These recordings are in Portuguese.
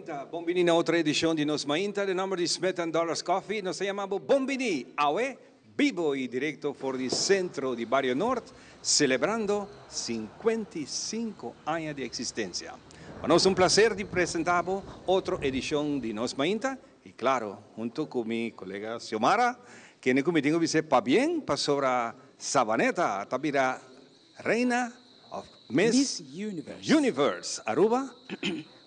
Mainta, Bombini na outra edição de Nos Mainta, de número de Smith & Dollars Coffee, nos chamamos Bombini, Aue, vivo e direto por el centro de Barrio Norte, celebrando 55 años de existencia. Para nós um prazer de apresentar outra edição de Nos Mainta, e claro, junto com minha colega Xiomara, que no comitinho dice para bien, para sobre Sabaneta, tabira reina of Miss Universe, Aruba.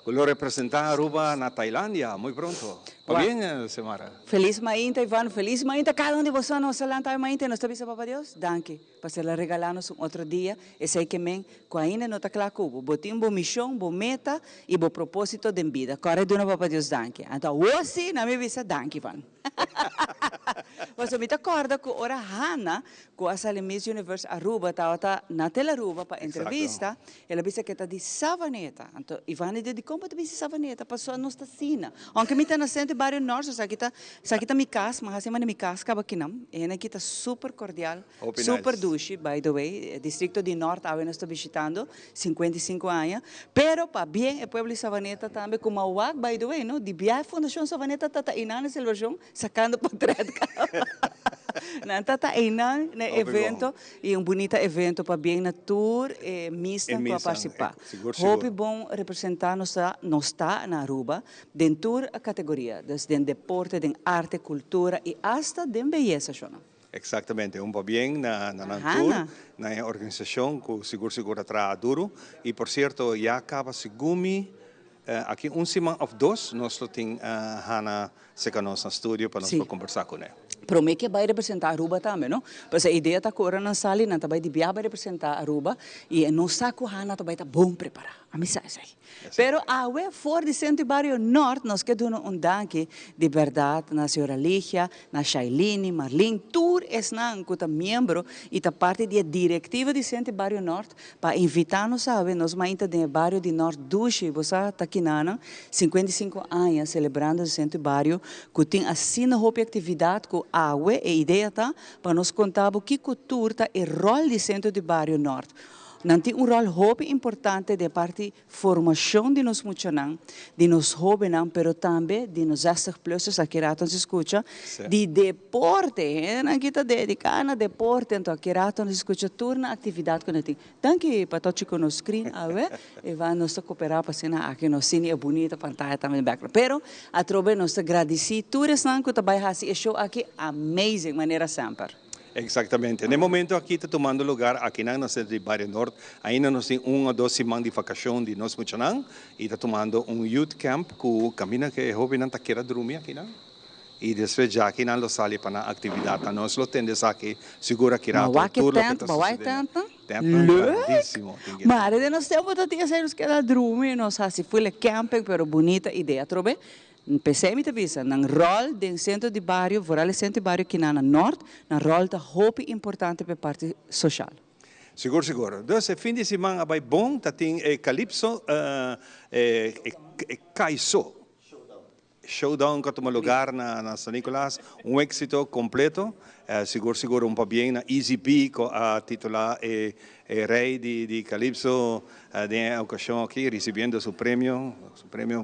Lo representar Aruba na Tailândia, muito pronto. Está bem, Xiomara? Feliz Mainta, Ivan. Feliz Mainta. Cada um de vocês nos salanta Mainta. Nós estamos para Deus. Danke. Para se regalar-nos outro dia. E sei que men, com ainda não está claro cubo. Botim, boa missão, boa meta e bom propósito de vida. Corre de novo para Deus, danke. Então, hoje, na minha vista, danke, Ivan. Você me acorda que ora Hannah, com a Miss Universe Aruba, estava na tela Aruba para entrevista. Ela disse que está de Savaneta. Então, Ivan disse, como tu disse Savaneta? Passou a nossa cena. Aunque me está nascendo Barrio Norte, aqui está minha casa, mas assim minha casa, acaba aqui não. E aqui está super cordial, super douce, by the way. Distrito de Norte, nós estamos visitando, 55 anos. Pero, para bem, o povo de Savaneta também, como a UAC, by the way, no? De Biai Fundação Savaneta, está inando esse verão, sacando portrait. Está inando no evento, e bonito evento para bem na tour, mista para participar. Hope bom representar nos está na Aruba, dentro da categoria, desde deporte, de arte, cultura e hasta de beleza. Exatamente, bem na tour, na organização que seguro atrás duro. E, por certo, já acaba segumi, aqui semana ou dois, nós temos Hannah no estúdio para nós conversar com ela. Prometo que vai representar Aruba também, não? Porque a ideia está agora na sala, não vai representar Aruba e não saco Hannah vai estar bom preparado. A mim sai. Pero a fora de Centro Barrio Norte, nós queremos danke de verdade na senhora Lígia, na Shailene, Marlene, tour esnan que membro e ta parte da diretiva de Centro Barrio Norte para invitar-nos a ver nós mainta de Barrio de Norte Duche, você está aqui na 55 anos celebrando o Centro Barrio, que tem assim uma atividade com a ideia tá para nos contar o que cultura tá e rol de Centro de Barrio Norte. Não tem rol muito importante de parte formação de nos muchanan, de nos jovens, pero também de nos essas plus aqui rato se escuta, de deporte, não kita dedicada a deporte, então aqui rato se escuta turna atividade que não tem. Tanque para todos que nos screen, e vai nos cooperar para cena aqui no cine é bonita pantalla também background. Pero a trobe nos agradeci, todos não que trabalham assim, show aqui amazing maneira sempre. Exatamente. No momento aqui está tomando lugar aqui na cidade de Barrio Norte, ainda nós temos 1 ou 2 semanas de vacação de nós muchanan e está tomando youth camp que camina que é jovem não está querendo dormir aqui não. E depois já aqui não sale para a atividade, nós lo tendes aqui segura que irá tudo tanto, lindíssimo. Mas de nós temos que sair nos queda dormir, nós assim foi camping, pero bonita ideia, trobe? Pensei me avisa, nang rol do centro de bairro, voral centro de bairro aqui na norte, na rol da hope importante para parte social. Seguro. Então, fim de semana vai bom, tá tem Calypso, Caiço. Showdown que toma lugar na São Nicolás, êxito completo. Seguro bem na Easy B, com a titular rei de Calypso, de ocasião aqui, recebendo seu prêmio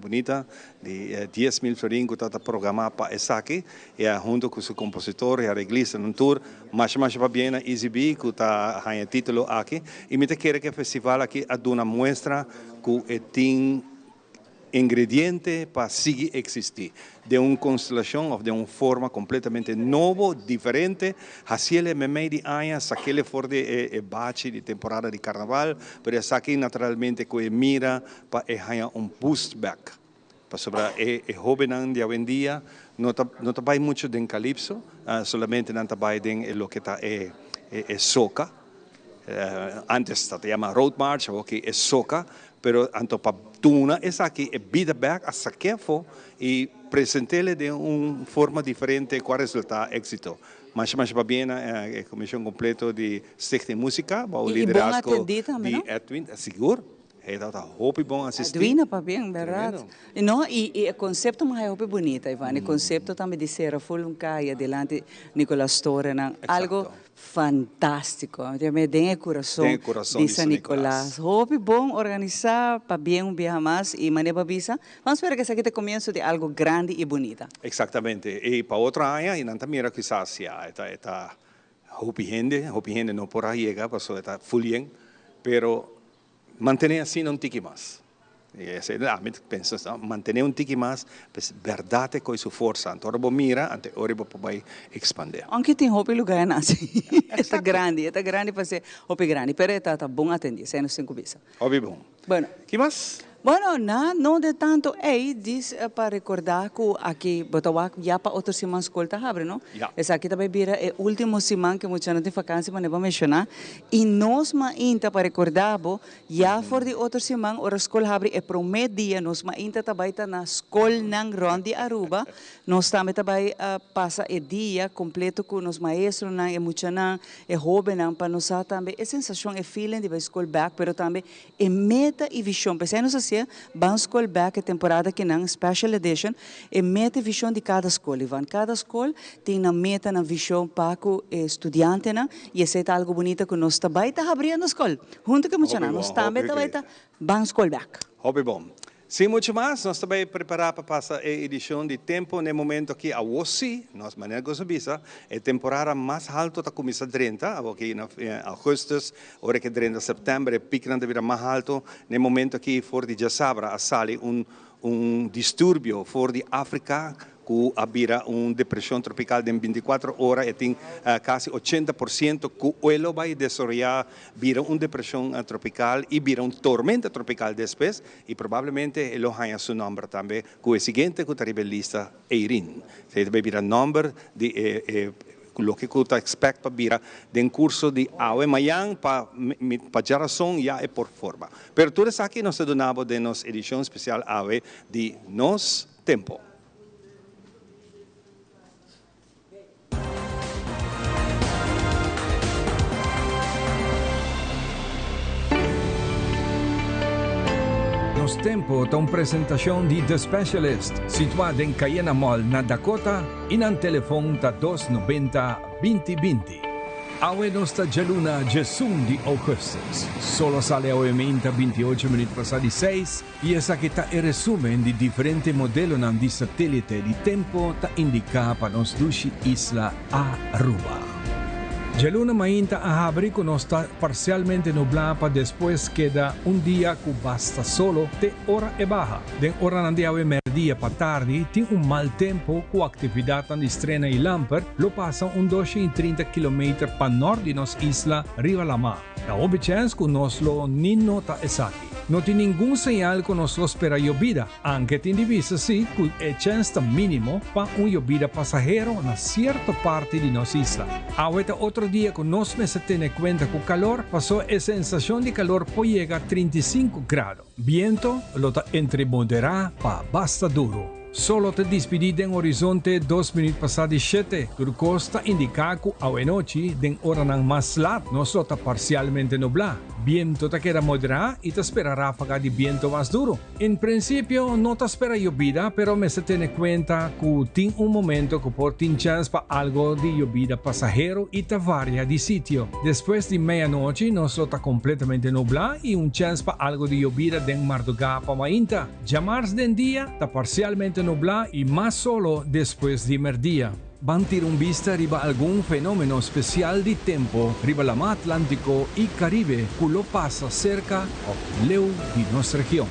bonita, de 10.000 florins que está programado para essa aqui, e junto com seu compositor e arreglista no tour, mas bem na Easy B, que está ganhando título aqui, e me quero que o festival aqui dá uma mostra que tem ingrediente para seguir existir, de uma constelação ou de uma forma completamente nova, diferente. Assim ele me meio de anos, aquele for de bate de temporada de carnaval, mas aqui naturalmente que mira para ganhar boost back. Para sobre jovem de hoje em dia, não trabalha muito em Calypso, solamente não trabalha em lo que está soca. Antes se chama Road March, que é soca, pero anto para tuna es aquí vida back a saquefo y presentarle de una forma diferente cuál resulta éxito. Mas va bien comisión completo de Stichting Música, bajo liderazgo de Edwin, seguro. Está hopi bom assistir. Adivina para bien, ¿verdad? Tremendo. No, y el concepto más es bonito, Iván. El concepto también de ser Fulunca y adelante Nicolás Torre, algo fantástico. Yo me den el corazón de San Nicolás. Hopi bom organizar para bien un viaje más y manera visa. Vamos a ver que sea este comienzo de algo grande y bonito. Exactamente. Y para otra área, y nanta mira quizás ya está hopi gente no por ahí llega, pasó está full bien, pero mantener así un tiki más. Penso, mantener un tiki más, pues verdad que su fuerza. Entonces, mira, ante ahora vai expandir. Aunque tem hopi lugar assim. Está grande para ser hopi grande, pero está bom atender, sem nos cinco bisa. Hopi bom. Bueno. Que mais? Bueno, não de tanto, diz para recordar que aqui, botawa já para outra semana escolta abre, não? Essa aqui também vira o último semana que muita gente tem vacância, mas não vou mencionar. E nós ainda para recordar, já for de outra semana, a escola abre é primeiro dia, nós ainda também está na escola nang Rondi Aruba, nós também passa o dia completo com os maestros, nang e muita nang e jovem nang para nós também é sensação, é feeling de escola back, pero também é meta e visão, pensando assim Ban School Back a temporada que não Special Edition e meta visão de cada escola. Cada escola tem uma meta na visão para o estudante e esse é algo bonito que nós também está abrindo a escola. Junto com o nós também está Ban School Back. Hobby bom. Sem muito mais, nós também preparamos para passar a edição de tempo no momento que a OSI, nós maneira que visa, a temporada mais alta está começando a 30, aqui em agosto, hora que 30 de setembro, é pico de vida mais alto, no momento que for de Jasabra, a sali distúrbio for de África, que havia uma depressão tropical de 24 horas e tem quase 80% que o elo vai desarrollar vira uma depressão tropical e vira uma tormenta tropical depois e provavelmente ele ganha seu nome também que o seguinte que está lista Eirin. Vai virar nome de lo que está expecta vira de curso de aue manhã para geração já é por forma. Pero tudo isso aqui nós donamos de nossa edição especial aue de Nos Tempo. Nos Tempo está uma apresentação de The Specialist, situada em Cayena Mall, na Dakota, e no telefone está 290-2020. Awe nosta Jaluna Jesum de Augustus. Solo sale aumenta 28 minutos passati 6 e essa que está em resumen de diferentes modelos de satélite de tempo está indicada para nos dushi isla Aruba. Jaluna mainta a abrir con está parcialmente nublada después queda un día que basta solo de hora e baja. De hora en día media para tarde, tiene un mal tempo con actividad en estrena y lamper, lo pasa un 230 km para norte de nos isla Riva la Mar. La obediência que nos lo ni nota esaki. No tiene ningún señal que nos lo espera llovida, aunque tiene divisa sí que el chance mínimo para un llovida pasajero en cierta parte de nos isla. Ahorita otro día que nos me se tiene cuenta que el calor pasó a sensación de calor puede llegar a 35 grados. Viento lo está entre moderado para basta duro. Solo te despedí en horizonte 2 minutos pasados 7. Tu costa indica que a noche den hora más lat, nos está parcialmente nublado. Viento te queda moderado y te espera ráfaga de viento más duro. En principio no te espera llovida, pero me se tiene cuenta que tiene un momento que por tin chance para algo de llovida pasajero y te varia de sitio. Después de medianoche nos está completamente nublado y un chance para algo de llovida den madrugada para mainta. Llamars den día está parcialmente nublado y más solo después de mediodía. Van tirar un vista arriba algún fenómeno especial de tiempo arriba el mar Atlántico y Caribe que lo pasa cerca o leu de nuestra región.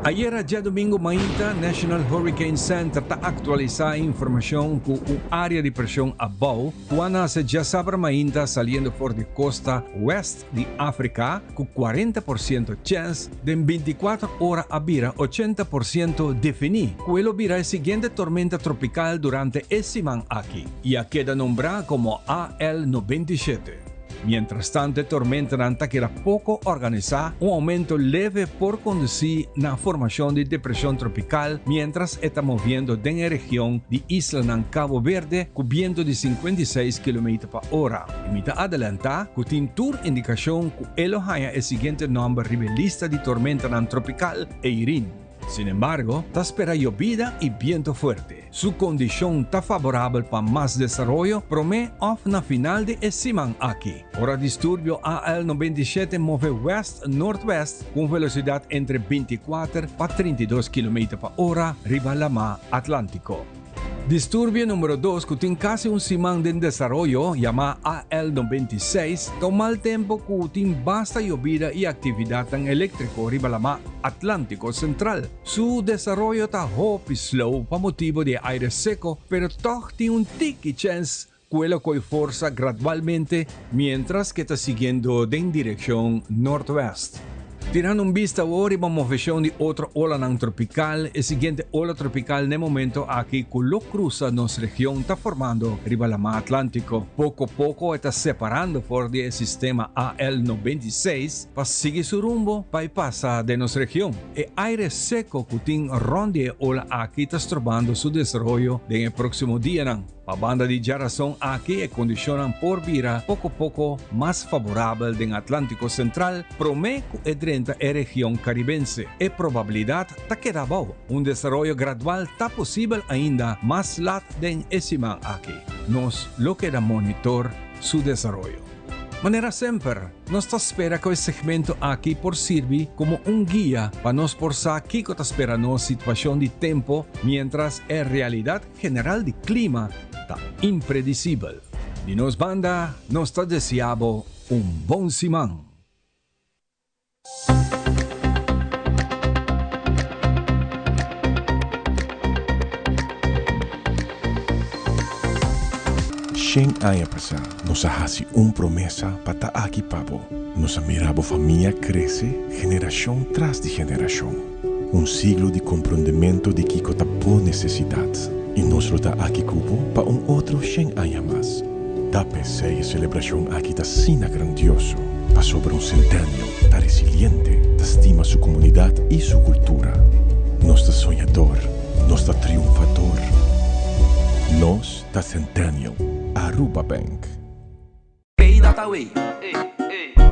Ayer, dia domingo, mainta, National Hurricane Center está actualizando información que un área de presión abajo, cuando se ya sabe mainta saliendo por de costa oeste de África, con 40% chance de en 24 horas a vira 80% definir. Quello vira el siguiente tormenta tropical durante ese semana aquí, y queda nombrada como AL97. Mientras tanto, a tormenta nanta queda pouco organizada, aumento leve por conducir na formação de depressão tropical, mientras está movendo en região de Isla ng Cabo Verde, com viento de 56 km/h. Imita adelantar, que tem tour indicação que elo haya el siguiente nombre rivelista de tormenta nan tropical, Eirin. Sin embargo, está espera llovida y viento fuerte. Su condición está favorable para más desarrollo, promete off na final de Esiman aquí. Ahora disturbio AL97 move west-northwest con velocidad entre 24 a 32 km/h riba la mar Atlántico. Disturbio número 2, que tiene casi un simán de desarrollo, llamado AL96, toma el tiempo que tiene basta llovida y actividad en eléctrico arriba la mar Atlántico Central. Su desarrollo está hopi slow por motivo de aire seco, pero todo tiene un tiki chance que lo coge fuerza gradualmente mientras que está siguiendo en dirección northwest. Tirando un vista ahora, vamos a ver de otra ola tropical. El siguiente ola tropical, en el momento aquí, que lo cruza nuestra región, está formando arriba la mar Atlántico. Poco a poco está separando por el sistema AL96 para seguir su rumbo para pasar de nuestra región. El aire seco que tiene ronde ola aquí está estorbando su desarrollo en el próximo día. La banda de Yarazón aquí condicionan por vira poco a poco más favorable en Atlántico Central, promete que la región caribense. La probabilidad está quedando. Un desarrollo gradual está posible ainda más lat en Esiman aquí. Nos lo queda monitor su desarrollo. Manera siempre, nos espera que el segmento aquí por sirve como un guía para nos forzar aquí que espera nos situación de tiempo, mientras la realidad general del clima está impredecible. De nos banda, nos está deseando un buen simán. Shen haya pasado, nos hace una promesa para aquí pavo. Nos mirabo familia crece generación tras de generación. Un siglo de comprendimiento de que cota por necesidad. Y nos lo da aquí cubo para un otro Shen haya más. Da PC y celebración aquí está sina grandioso. Pa sobre un centenio, está resiliente, está estima su comunidad y su cultura. Nos está soñador, nos está triunfador. Nos está centennial. Aruba Bank. Pay that away.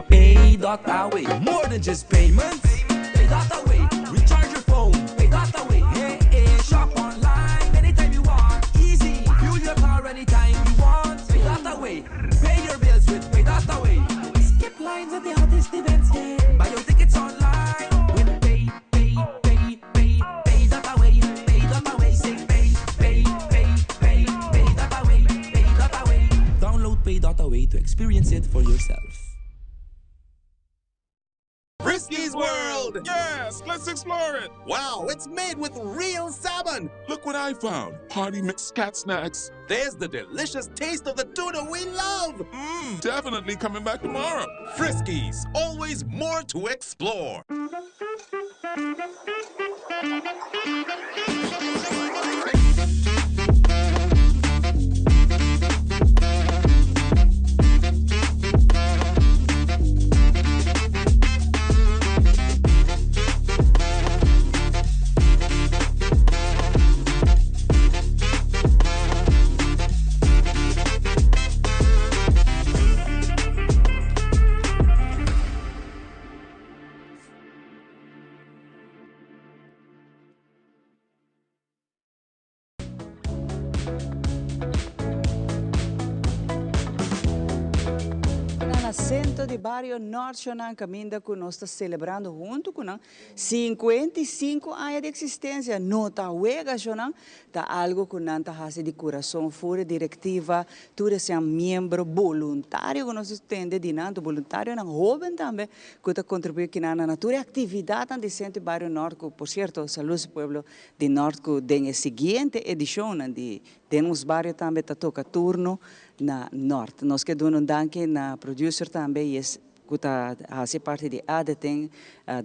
Pay that away. More than just payments. Pay that away. Recharge your phone. Pay that away. Hey, shop online anytime you want. Easy. Fuel your car anytime you want. Pay that away. Pay your bills with Pay that away. Skip lines at the hottest events. Yeah. Buy your tickets online with Pay that away. Pay that away. Say pay that away. Download Pay.away to experience it for yourself. Frisky's World! Yes, let's explore it! Wow, it's made with real salmon! Look what I found! Party mixed cat snacks. There's the delicious taste of the tuna we love! Definitely coming back tomorrow. Frisky's, always more to explore. Centro de Barrio Norte, caminho que nós estamos celebrando junto com 55 anos de existência. Não está huega, está algo que não está fazendo de coração, fora diretiva, tudo é membro voluntário que nós temos de nanto voluntário, não jovem também, que está contribuindo que na natura atividade de Centro de Barrio Norte, por certo, Saludos Pueblo de Norte, que tem a seguinte edição de temos barrio também está toca turno na norte. Nós que damos danke na producer também, kuta hace parte de ADTEN,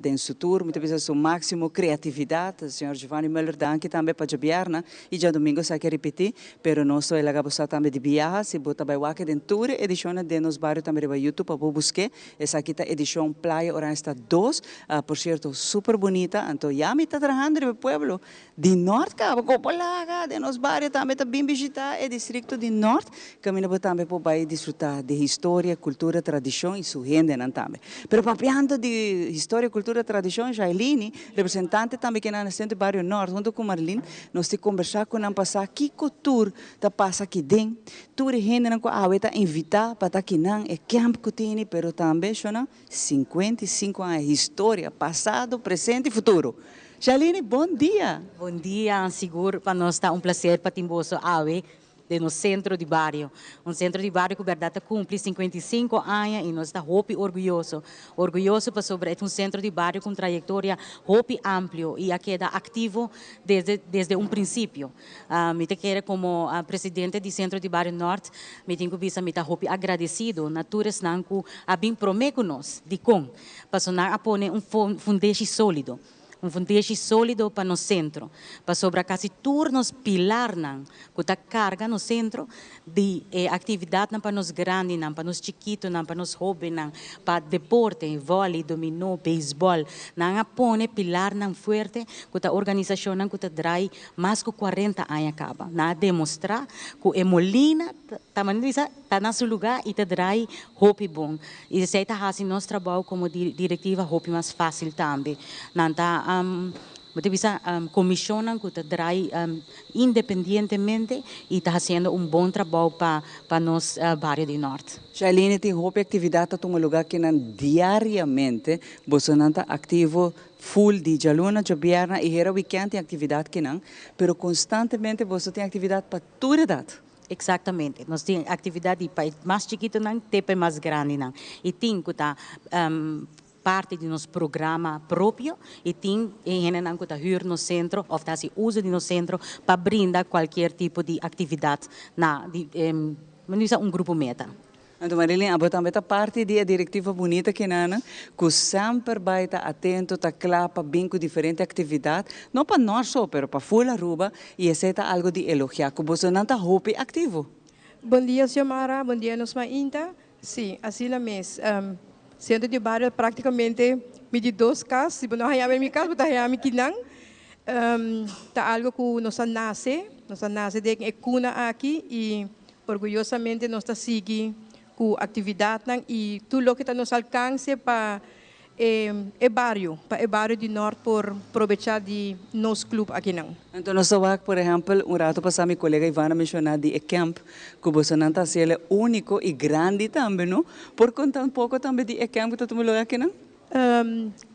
den futuro, muitas vezes su máximo criatividade. O senhor Giovanni Müller danke também para Jabiarna, e já domingo sai que repetir, pero nós só ela gostar também de viajar, se bota vai wake den tour edição de nos bairro também vai YouTube para buscar, essa aqui tá edição Playa Orange 2, por certo, super bonita, então já me está trabajando no pueblo de norte, cabo, Copolaga, de nos bairro também tá bem visitar o distrito de norte, caminho também para vai desfrutar de história, cultura, tradição e sua gente também. Pero papiando de história, cultura, tradição, Jailini, representante também que na centro bairro norte, junto com Marlene, nós te conversar com não passar que cultura tá passa aqui dentro, tour gente não a tá invitar para tá aqui não é camp cutini, pero também chama 55 anos história, passado, presente e futuro. Jailini, bom dia. Bom dia, seguro para nós está prazer para Timboso Awe de no centro de barrio. Centro de barrio que verdade cumpre 55 anos e nós está orgulhoso para sobre centro de barrio com trajetória amplo e aqui é ativo desde princípio. Me quero como presidente do centro de barrio norte, me tenho visa me agradecido naturas nanku abim promete nós de com para sonar a pôr fundeixe sólido. Fundeixe sólido para no centro, para sobre quase turnos pilar não, que tá carga no centro de atividade para nos grandes não, para nos chiquitos não, para nos hobby não, para deporte, vôlei, dominó, beisebol, não apone pilar não forte, que tá organização não que tá drai mais que 40 anos acaba, na demonstrar que Molina tá na seu lugar e tá drai hobby bom, e se tá fazendo nosso trabalho como diretiva hobby mais fácil também, não tá Você bisa comissionan que trai independentemente e está fazendo bom trabalho para nos bairro do norte. Jailini tem roupa atividade a um lugar que não diariamente você não está ativo full de Jaluna, Jabiarna e era weekend tem atividade que não, pero constantemente você tem atividade para toda idade. Exatamente. Nós temos atividade para mais chiquito não, até para mais grande não. E tem que tá parte de nosso programa próprio e tem gente que está no centro ou está se usa no centro para brindar qualquer tipo de atividade na grupo meta. Então, Marilyn, a também está parte da diretiva bonita que nana, que sempre vai estar atento, está claro para bem com diferente atividade, não para nós só, mas para full Aruba e esse é algo de elogiar, que você não está roupa ativo. Bom dia, Xiomara, bom dia, nos mainta. Sim, assim é mesmo. Centro de barrio praticamente me de 2 casas, se não há minha casa, mas há minha quinang. Tá algo que nós nasce de cuna aqui e orgulhosamente nós está seguindo com atividade e tudo o que está nos alcance para o barrio de norte por aproveitar de nosso clube aqui não. Então nós vamos, por exemplo, rato passado minha colega Ivana mencionou de camp, que você não está sendo único e grande também, não? Por contar pouco também de camp que está no lugar aqui não?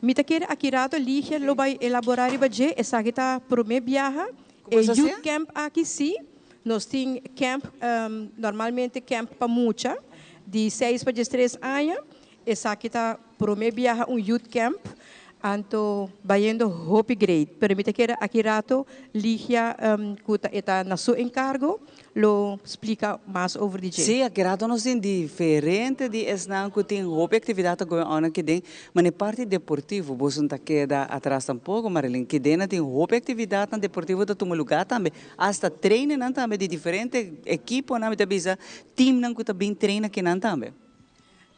Me tá querendo aqui rato liga lo vai elaborar e baje essa que tá primeiro viaja youth camp aqui sim. Nós temos camp normalmente camp para mucha de 6 para 13 anos. Essa aqui está primeiro viaja youth camp. Anto bayendo hopi grade. Permite que aqui rato liga está na seu encargo lo explica mais over DJ. Sim, aqui rato nós tem diferente de esnan que tem hopi atividade going on aqui dentro, mas na parte deportivo você não queda atrás tampouco, Marilyn, que dentro tem hopi atividade deportivo da toma lugar também, hasta treino não também de diferente equipo não também time não que também treina que não também.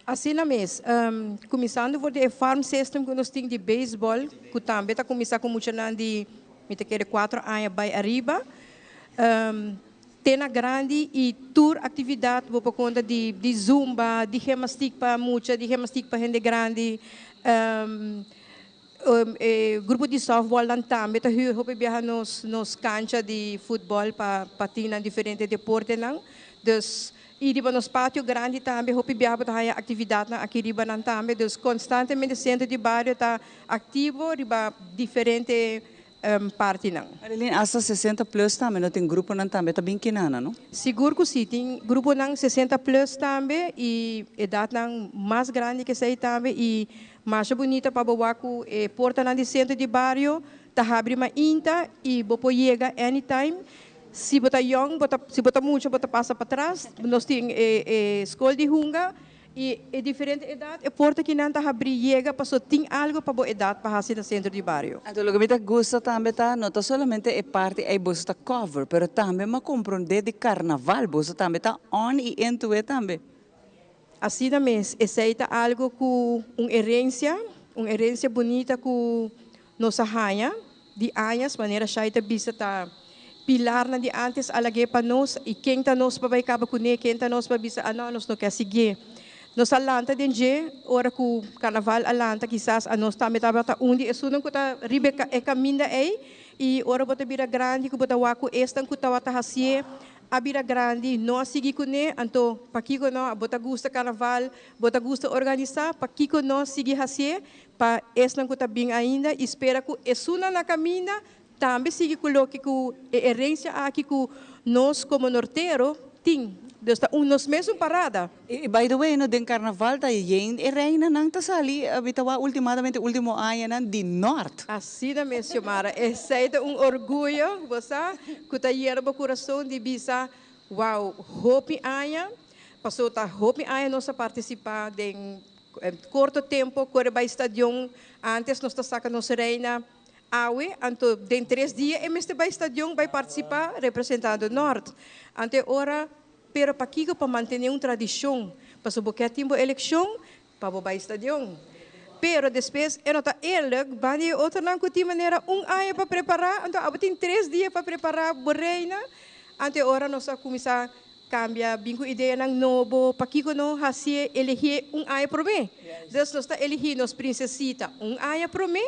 Assim mesmo, começando por o farm system que nós temos de beisebol, que também está começando com muito de 4 anos para arriba. Tem a grande e tour atividade por conta de zumba, de gimnastica para muita, de gimnastica para gente grande. Grupo de softball também está viajar nos cancha de futebol para ter diferentes deportes não. E riba nos pátio grande também, hopi biaba tá atividade na aqui riba nan também, dus constantemente o centro de bairro está ativo riba diferente parte não. Marilyn, hasta 60 plus também, não tem grupo nan também, tá bem quinana, não? Seguro que sim, tem grupo nan 60 plus também e idade nan mais grande que sei também e mais bonita para bawaku e porta nan de centro de bairro, tá abre uma inta e bopo chega anytime. Se botar young, se botar muito, botar passa para trás. Nós temos escola de hunga E é diferente idade, é porta que não está abrir chega, passou tem algo para boa idade para fazer no centro de bairro. Então, o que me gusta também tá, não somente é parte é você cover, pero também me compreender de carnaval, você também tá on e into também. Assim também, aceita algo com uma herência bonita com nossa rainha, de anos, maneira chaita bisa tá pilar na de antes alagay para nós e quem está nós para vai cabo com quem está nós para bisa nós não quer seguir. Nos alanta din je, ora ku carnaval alanta quizás a nós também estava undi e sunang kuta ribe e caminda e ora bota bira grande ku bota waku estan ku tawata hasie a bira grande não a seguir com ne anto pakiko no bota gusta carnaval bota gusta organizar pakiko no seguir hasie pa estan ku bing ainda espera ku esuna na caminda também seguir coloque ku herência aqui ku nós como norteiro ting. Dus dat nos mesmo parada. By the way, no den carnaval ta yen e reina nang tasali bitawa ultimadamente último ano nan di norte. Assim da mesma Mara, é sempre orgulho, você, que tá hierba coração de bisa, wow, hope aia, passou tá hope aia nossa participar de curto tempo, corre para estadião, antes nós tá saca nossa reina Awe, anto den 3 dias e mesmo para estadião vai participar representando o norte. Ante ora pero para que para manter uma tradição, para subir tempo eleição, para o estadião. Pero depois, eu não está eerlijk, wanneer outra não de maneira ano para preparar, então tem 3 dias para preparar a reina, ante hora nós começar cambia, bingo ideia ng novo, para que não hasia elegir ano para mim. Então nós está elegir nos princesita ano para mim.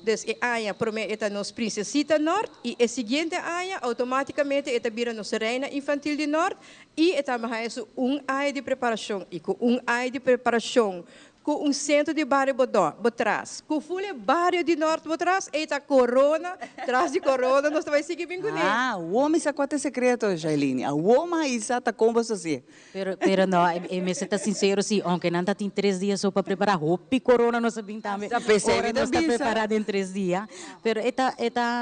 Dus e aia promete nos princesita norte e a seguinte aia automaticamente eta vira nos reina infantil de norte e eta mais aia de preparação e com aia de preparação com centro de bairro botrás com fulha bairro de norte botrás eta corona traz de corona nós vai seguir bem com ele. O homem sa quatro secreto, Jailine. A homem isa ta como assim. Pero não, me está sincero sim, aunque não tem 3 dias só para preparar roupa corona nós sabemos também. Ora nós está preparado em 3 dias. Pero eta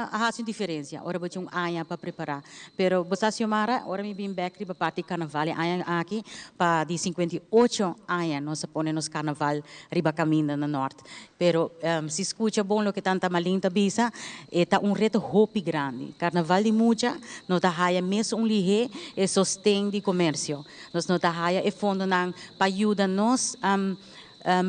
há uma diferença. Ora bote ano para preparar. Pero você Xiomara, ora me vim back para parte carnaval aqui para de 58 anos nós ponemos carnaval riba caminho no norte. Pero se escuta bom o que tanta malinta bisa, está reto hopi grande. Carnaval de mucha, nós tá haia mesmo lihe e sostém de comércio. Nós não tá haia e fundo nang para ajuda nós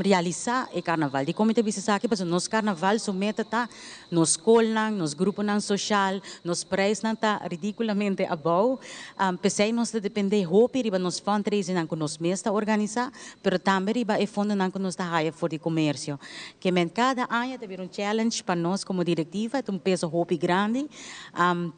realizar o carnaval. De como te bisa aqui, porque nos carnaval sumeta tá nos escola, nos grupo nang social, nos preços nang tá ridiculamente above. Pensei nós depende hopi riba nos fundraising nang nos mesta organizar, pero também riba e fundo nang nos tá haia for de comércio. Que men cada ano tem challenge para nós como diretiva, tem peso hopi grande,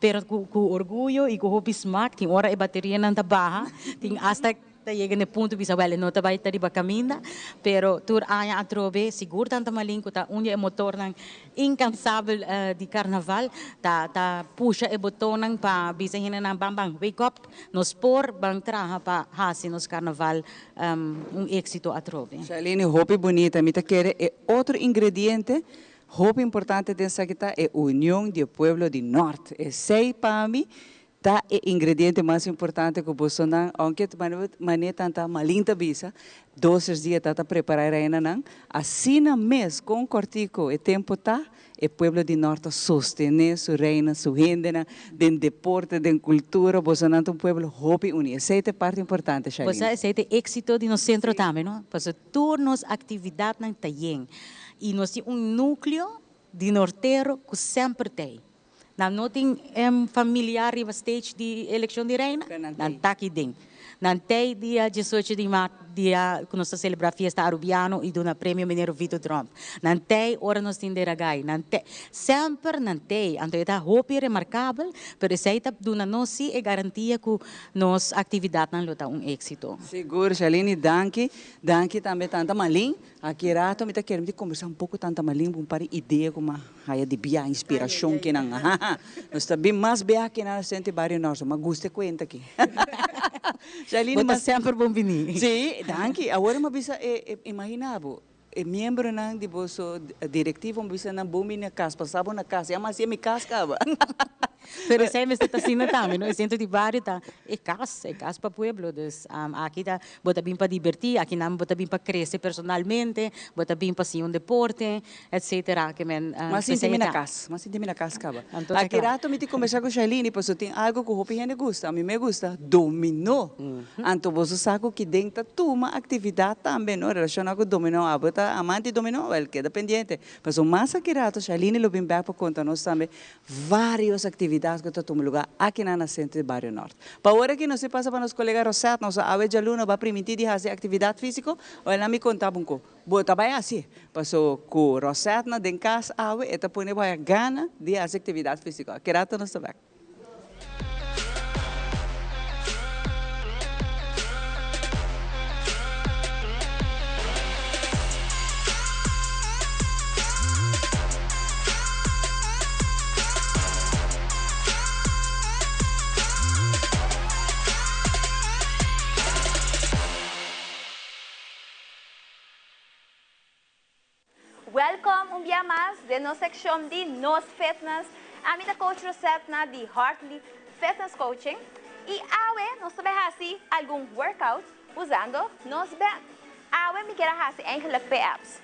pero com orgulho e com hopi smart, tem hora e bateria nang tá baja, tem hasta chega no ponto bisa well não vai estar riba caminda, pero tur aya atrobe seguro tanta malinco tá unha motor nang incansável de carnaval tá puxa e botão nang pa bisa hina nang bang wake up nos por bang traha pa hasi nos carnaval éxito atrobe. Jailine, roupa bonita, me tá querer é outro ingrediente. Roupa importante dessa que tá é união do povo do norte. É sei para mim tá é ingrediente mais importante que você não, aunque maneira tanta malinta bisa, 12 dias tá preparar ainda não, assim na mês com cortico e tempo tá o povo do norte sostener sua reina, sua renda, den deporte, den cultura, você não tem um povo hopi unido. Essa é a parte importante, Jailine. Você esse é êxito de nosso centro também, não? Porque todas as atividades não tem e nós temos núcleo de norteiro que sempre tem. Não tem familiar riba stage de eleição de reina, não está aqui dentro. Não tem dia 18 de março, dia que nós celebramos a festa arubiano e dona prêmio Mineiro Vitor Trump. Não tem hora nós temos de ragai, não tem. Sempre não tem. Então é hopi remarcável, mas essa é dona nós é garantia que nossa atividade não é êxito. Seguro, Jailine, danke também tanta malin. Aqui rato me tá querendo conversar pouco tanta malin, um par ideia como a de bia inspiração que não. Nós também mais bem aqui na gente bairro nosso, mas gosto conta aqui. Jailine, mas sempre bom vir. Sim, danke. Agora uma bisa imaginava. Membro nang di boso diretivo bisa nang bumi na casa, passava na casa, mas ia me casa cava. Pero sei me está assim também, no centro de bairro tá é casa para pueblo, dus aqui tá bota bem para divertir, aqui não bota bem para crescer personalmente, bota bem para sim um deporte, etc. Que men mas sinto-me na casa, caba. Aqui rato me te conversar com Shailene, pois eu tenho algo que o Hopi gente gosta, a mim me gusta, dominó. Então você sabe que dentro tuma atividade também, não relacionada com dominó, a bota amante dominó, ele queda pendiente. Mas o mais aqui rato Shailene lo bem back para contar nós também várias atividades que estão tomando lugar aqui na centro de Barrio Norte. Para agora que não se passa para nos colegas Rosat, nossa ave de aluno vai permitir de fazer atividade física, ou ela me contava um pouco. Bota vai assim, passou com Rosat na den casa ave, eta põe vai gana de fazer atividade física. Que rato nós também. Welcome un día más de nuestra sección de Nos Fitness. A mí da coach Rosetta de Hartley Fitness Coaching. Y ahora nos vamos a hacer algún workout usando nos band. Ahora me quiero hacer eigenlijk PAPs.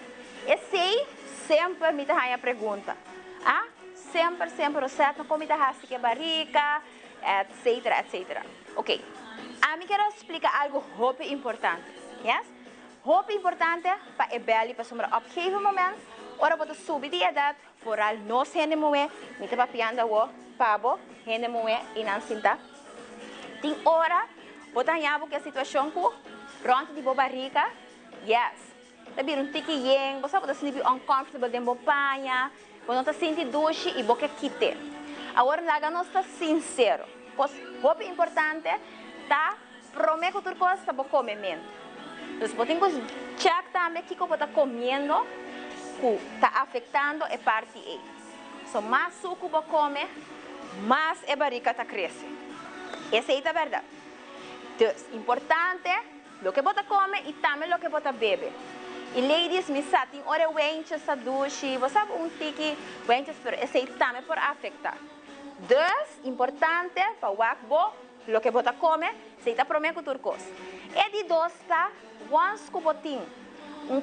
E sei, sempre me dá a pergunta. Ah? Sempre Rosetta como me dá a que barriga, etc. Ok. A mí quero explicar algo muito importante. Yes? Muito importante para a belly, para somar opgeven moment. Ora bota subir de idade, vooral nos hende moe, mita papianda wo, pabo, hende moe, inan sinta. Tem hora, bota yabo que a situação ku, pronto de barriga, yes. Tabi um tiki yeng, você bota sentir uncomfortable de bopanha, quando tá sentindo duche e boca quite. Agora laga nós tá sincero, pois muito importante, tá prometo que coisa tá bom comer. Então, podemos check também que você está comendo, que está afetando a parte A. So, mais suco você come, mais a barriga está crescendo. Essa é a verdade. Então, importante, o que você come e também o que você bebe. E ladies, me sabem, ora wenches a duche, você sabe tiki wenches, mas essa também pode afetar. Então, importante para o wakbo, o que você come, você está prometendo turcos. E de dois está, once que você tem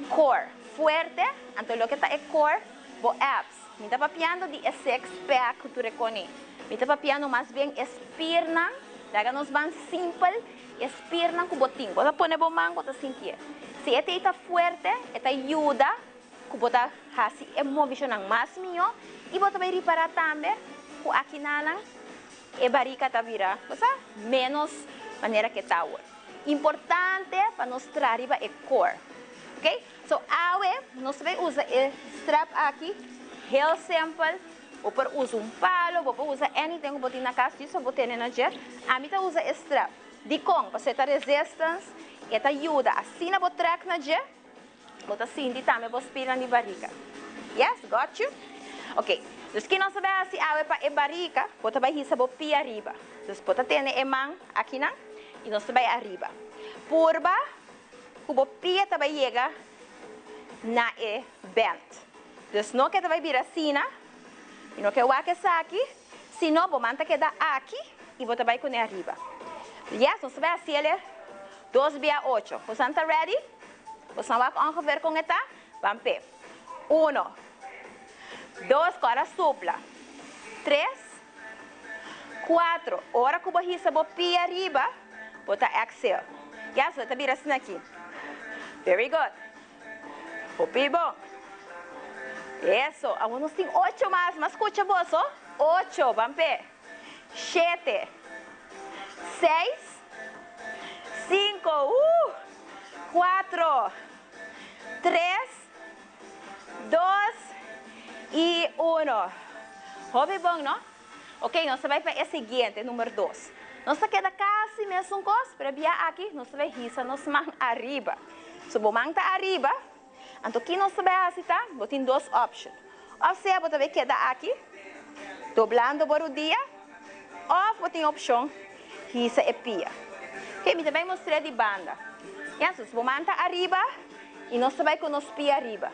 core forte, então o que está é core, bo abs. Me está papiando de six pack que tu reconhece. Me está papiando mais bem espirna, daga nos ban simple, espirna que você tem. Você põe bo mango, você sentir. Se está forte, está ajuda, que você faz a movimentar mais minho, e você vai reparar também, que aqui na e barriga está vira, você menos maneira que está hoje. Importante para nós trazer é core, ok? So, agora nós vamos usar o strap aqui, heel simple, ou para usar palo, ou para usar anything que você na casa, isso você tem na jet. A mim usa o strap, de com, para ser resistance, e tá ajuda, assim na você track na jet, você sente também você espira na barriga. Yes, got you? Ok. Então, que nós vamos fazer para a barriga, você vai receber o pé arriba. Então, você tem a mão aqui, não? E nós vamos arriba. Purba, o pé vai chegar na bend. Então, não que vai vir assim, e não que o aqui aqui, senão você manta que dá aqui e você vai com arriba. Yes, nós vamos fazer 2 via 8. Você está ready? Você vai ongeveer com esta? Vamos ver. 1, 2, agora supla. 3, 4. Agora que você recebe o pé arriba, bota exhale. Yes, você vira assim aqui. Very good. O pé bom. Isso. Agora nós temos 8 mais. Mas escuta, moço. 8. Vamos ver. 7, 6, 5, 4, 3, 2 e 1. Hobby bom, não? Ok, nós vamos para o seguinte, número 2. Nós queda quase mesmo coisa, para virar aqui, nós vamos risar nos mãos arriba. Se o mão está arriba, então aqui nós vamos fazer, tá? Você tem 2 opções. Ou seja, você vai quedar aqui, dobrando por o dia, ou você tem a opção, risar e pia. Ok, me também mostrei de banda. Então, se o mão está arriba, e nós vamos com os pés arriba.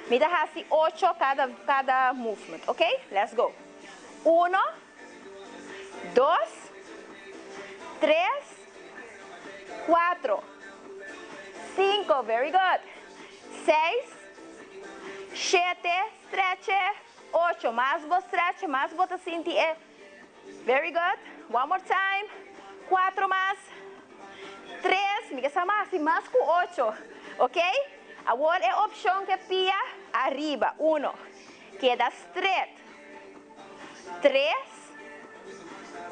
Me dá assim 8 cada movimento, ok? Let's go. 1, 2, 3, 4, 5, very good. 6, 7, stretch, 8, más vos stretch, más vos te siente, very good. One more time, 4 más, 3, me más que 8, ok? Ahora es opción que pia arriba, 1, queda straight, 3,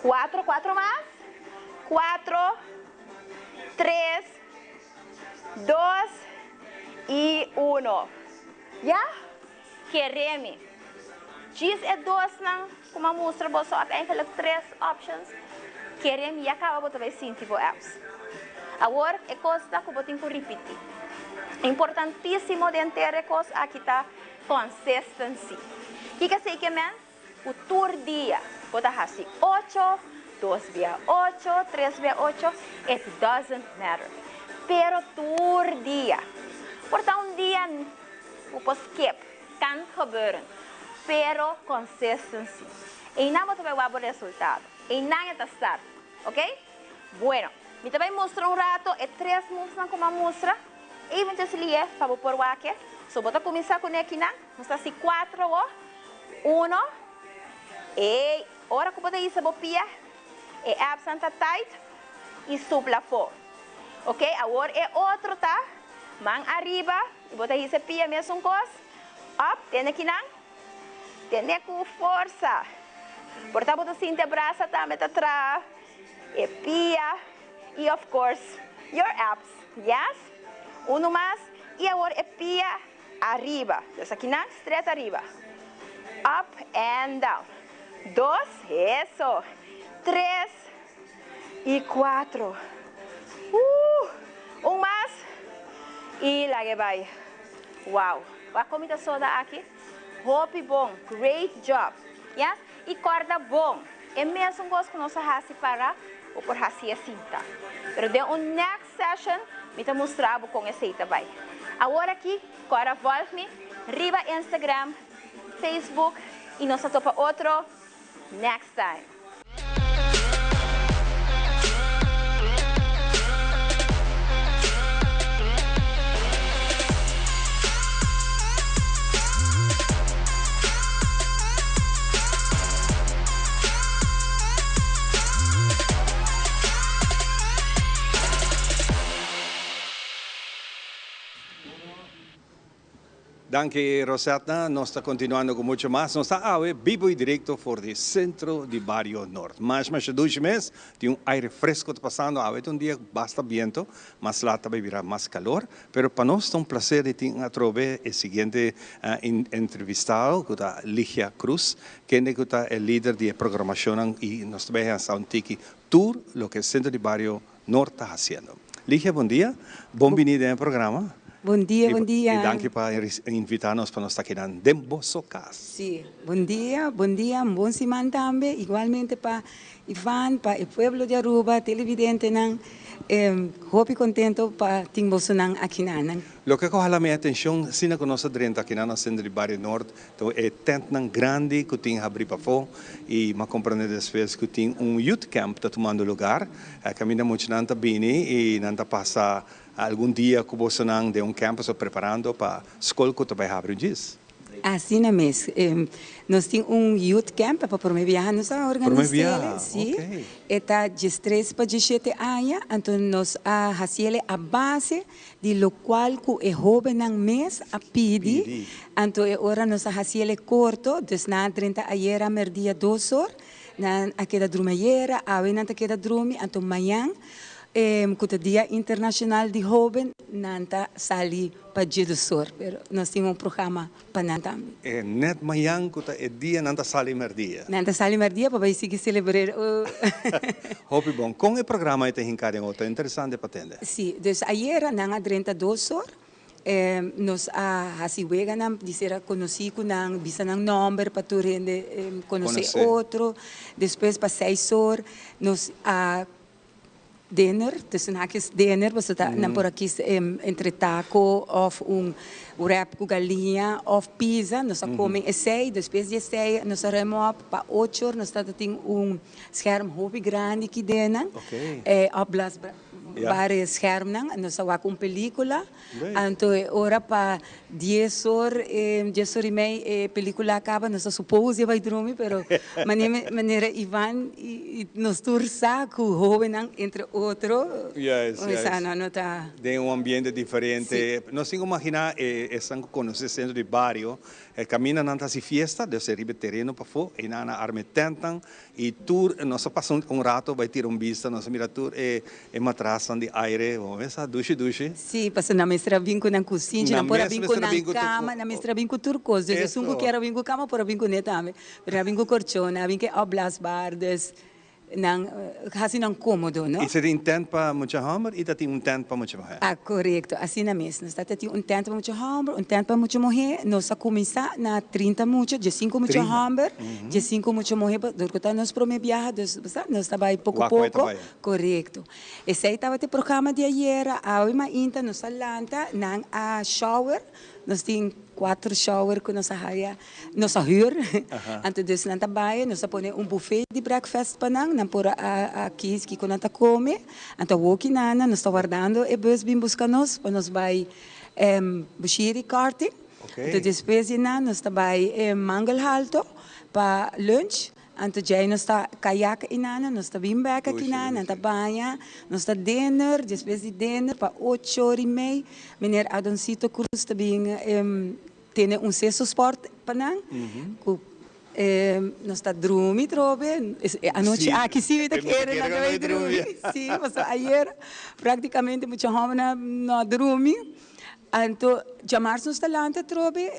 4, 4 más, 4, 3, 2 y 1. ¿Ya? Queremos. Gis é 2 lang, como mostra vos só eigenlijk 3 options. Queremos e acaba você vai sentir por apps. Agora é coisa que você tem que repetir. Importantíssimo de entender coisa aqui está consistency. O que sei que men? O tour dia. Você faz 8, 2 via 8, 3 via 8, it doesn't matter. Pero tour dia. Portanto, dia você skip, kan gebeuren. Pero consistency. E não você vai ver o resultado. E não é testar, ok? Bueno, eu te vou mostrar rato, 3 moves como mostra. E vou te ligar para você por aqui. So, você começar com aqui, não? Mostra assim 4, 1. E agora que você isso, você pia. E absenta tight. E supla fora. Ok? Agora é outro, tá? Mão arriba. E você isso pia mesmo coisa. Up, tem aqui, não? Tem com força. Portanto, você sente o braço também atrás. E pia. E, of course, your abs. Yes? 1 mais. E agora é pia arriba. Então, aqui não, straight arriba. Up and down. 2, isso. 3 e 4. 1 mais. E lá que vai. Wow. A comida soda aqui. Hope bom. Great job. Yes? E corda bom. É mesmo gosto que nós fazemos para ou por fazer assim, tá? Pero de next session, me te mostrar com esse também. Agora aqui, corda volve-me, riba Instagram, Facebook e nós topa outro next time. Danke, Rosetta. Nós estamos continuando com muito mais. Nós estamos vivo e direto for o centro de Barrio Norte. Mas de 2 meses, tem aire fresco passando. Um dia basta vento, mas lá também virá mais calor. Mas para nós é prazer de ter o seguinte entrevistado, que é Ligia Cruz, que é o líder de programação e nós também estamos um tour lo que o centro de Barrio Norte está fazendo. Ligia, bom dia. Bem-vinda ao programa. Bom dia, bom dia. E danke por invitar-nos para nós estar aqui na Demboso Casa. Sim, bom dia, um bom semana também. Igualmente para Ivan, para o povo de Aruba, televidente, hope contento para Demboso aqui na. Lo que coja a minha atenção, se não conhece dentro aqui na centro de Barrio Norte, então é tent grande que tem abrir para fora e me compreende depois que tem youth camp está tomando lugar. Caminha muito não está bem e não está passa algum dia que você não de campus preparando para a escola que você vai abrir disso. Assim mesmo. Nós temos youth camp para promover viajar, nós organizamos. Sim. Está de 3 para 17 anos, então nós fazemos a base de lo qual que o jovem não mês a pedir. Então agora nós fazemos corto, então na 30 ayer mer dia 2 horas, na queda drumeira, a não queda drume, então amanhã o Dia Internacional de Jovem não sali para dia do sol, mas nós temos programa para não também. Net amanhã é dia não sali mer dia. Não sali mer dia para seguir celebrar. Hope bom. Com o programa tem hincado outra interessante para atender. Sim, então ayer na 32 horas nós hasiwega nam dizer conheci com nang bisa nang number para tu conhecer outro. Depois para 6 horas nós dinner, tussen haakjes dinner, was het dan por aqui entre taco of wrap com galinha of pizza, nós comemos esse, depois de esse, nós remos para 8 horas, nós temos scherm hobby grande aqui dentro, op vários schermen, nós vamos película, então ora para 10 horas, 10 horas e meia, película acaba, nós supomos que vai dormir, pero maneira Ivan e nós tursa com o jovem entre outros, de ambiente diferente. Nós temos que imaginar, estão conhecendo centro de bairro, caminham nessa fiesta, deve ser terreno para fora, e na arme tentam, e tour, nós passamos rato, vai ter vista, nós mira tour, e matração de aire, essa duche. Sim, passa na mestra vinco na cozinha, na pora vinco na cama, na mestra vinco turcos, eu sungo quero vinco cama, pora vinco netame, pora vinco corchona, vinco oblas bardes, assim não cômodo, não? E você tem tempo para muito hammer e tem tempo para muito morrer? Ah, correto, assim na mesma. Nós temos tempo para muito hammer, tempo para muito morrer. Nós começamos na 30 muito, de 5 muito hammer, de 5 muito morrer, porque nós promete viajar, nós estamos pouco a pouco. Correto. Esse aí estava o programa de ayer, a uma inta nos alanta, na a shower. Nós temos 4 showers que nós huur. Então, nós trabalhamos, nós põe buffet de breakfast para nós por aqui que nós comemos. Então, aqui nós estamos guardando e bus bem buscar nós, para nós vai bushiri karting. Então, depois de nós trabalhamos mangalhalto para lunch. Então, já nós está caiaque inana, nós está bem back aqui inana, nós banha, nós está dinner, depois de dinner para 8 horas e meia, meneer Adoncito Cruz também tem cesso sport para nós, nós está dormir trobe, a noite aqui sim está querendo nós vai dormir, sim, mas ayer praticamente muito homem não dorme, então já março nós está lá trobe,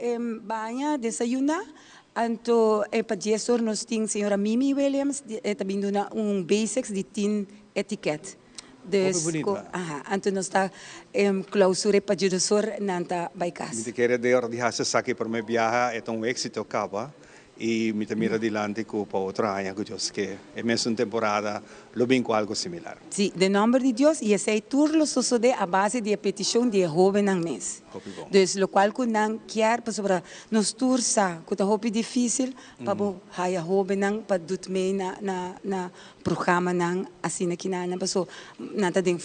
banha, desayuna. Então, para 10 horas, nós temos a senhora Mimi Williams, também dona basics de 10 etiquette. Então, nós está clausura para 10 horas, não está by casa. Me quero de hora de hacer saque para me viajar, é um éxito acaba. E me mira adelante para outra área, que é mesmo temporada, lo vinco algo similar. Sim, de nome de Deus, e esse tour lo sucede a base de petição de jovem no mês. Então, o qual que não quer para sobre nos tursa, que é difícil, para a jovem não para dormir na programa não assim aqui na pessoa não tem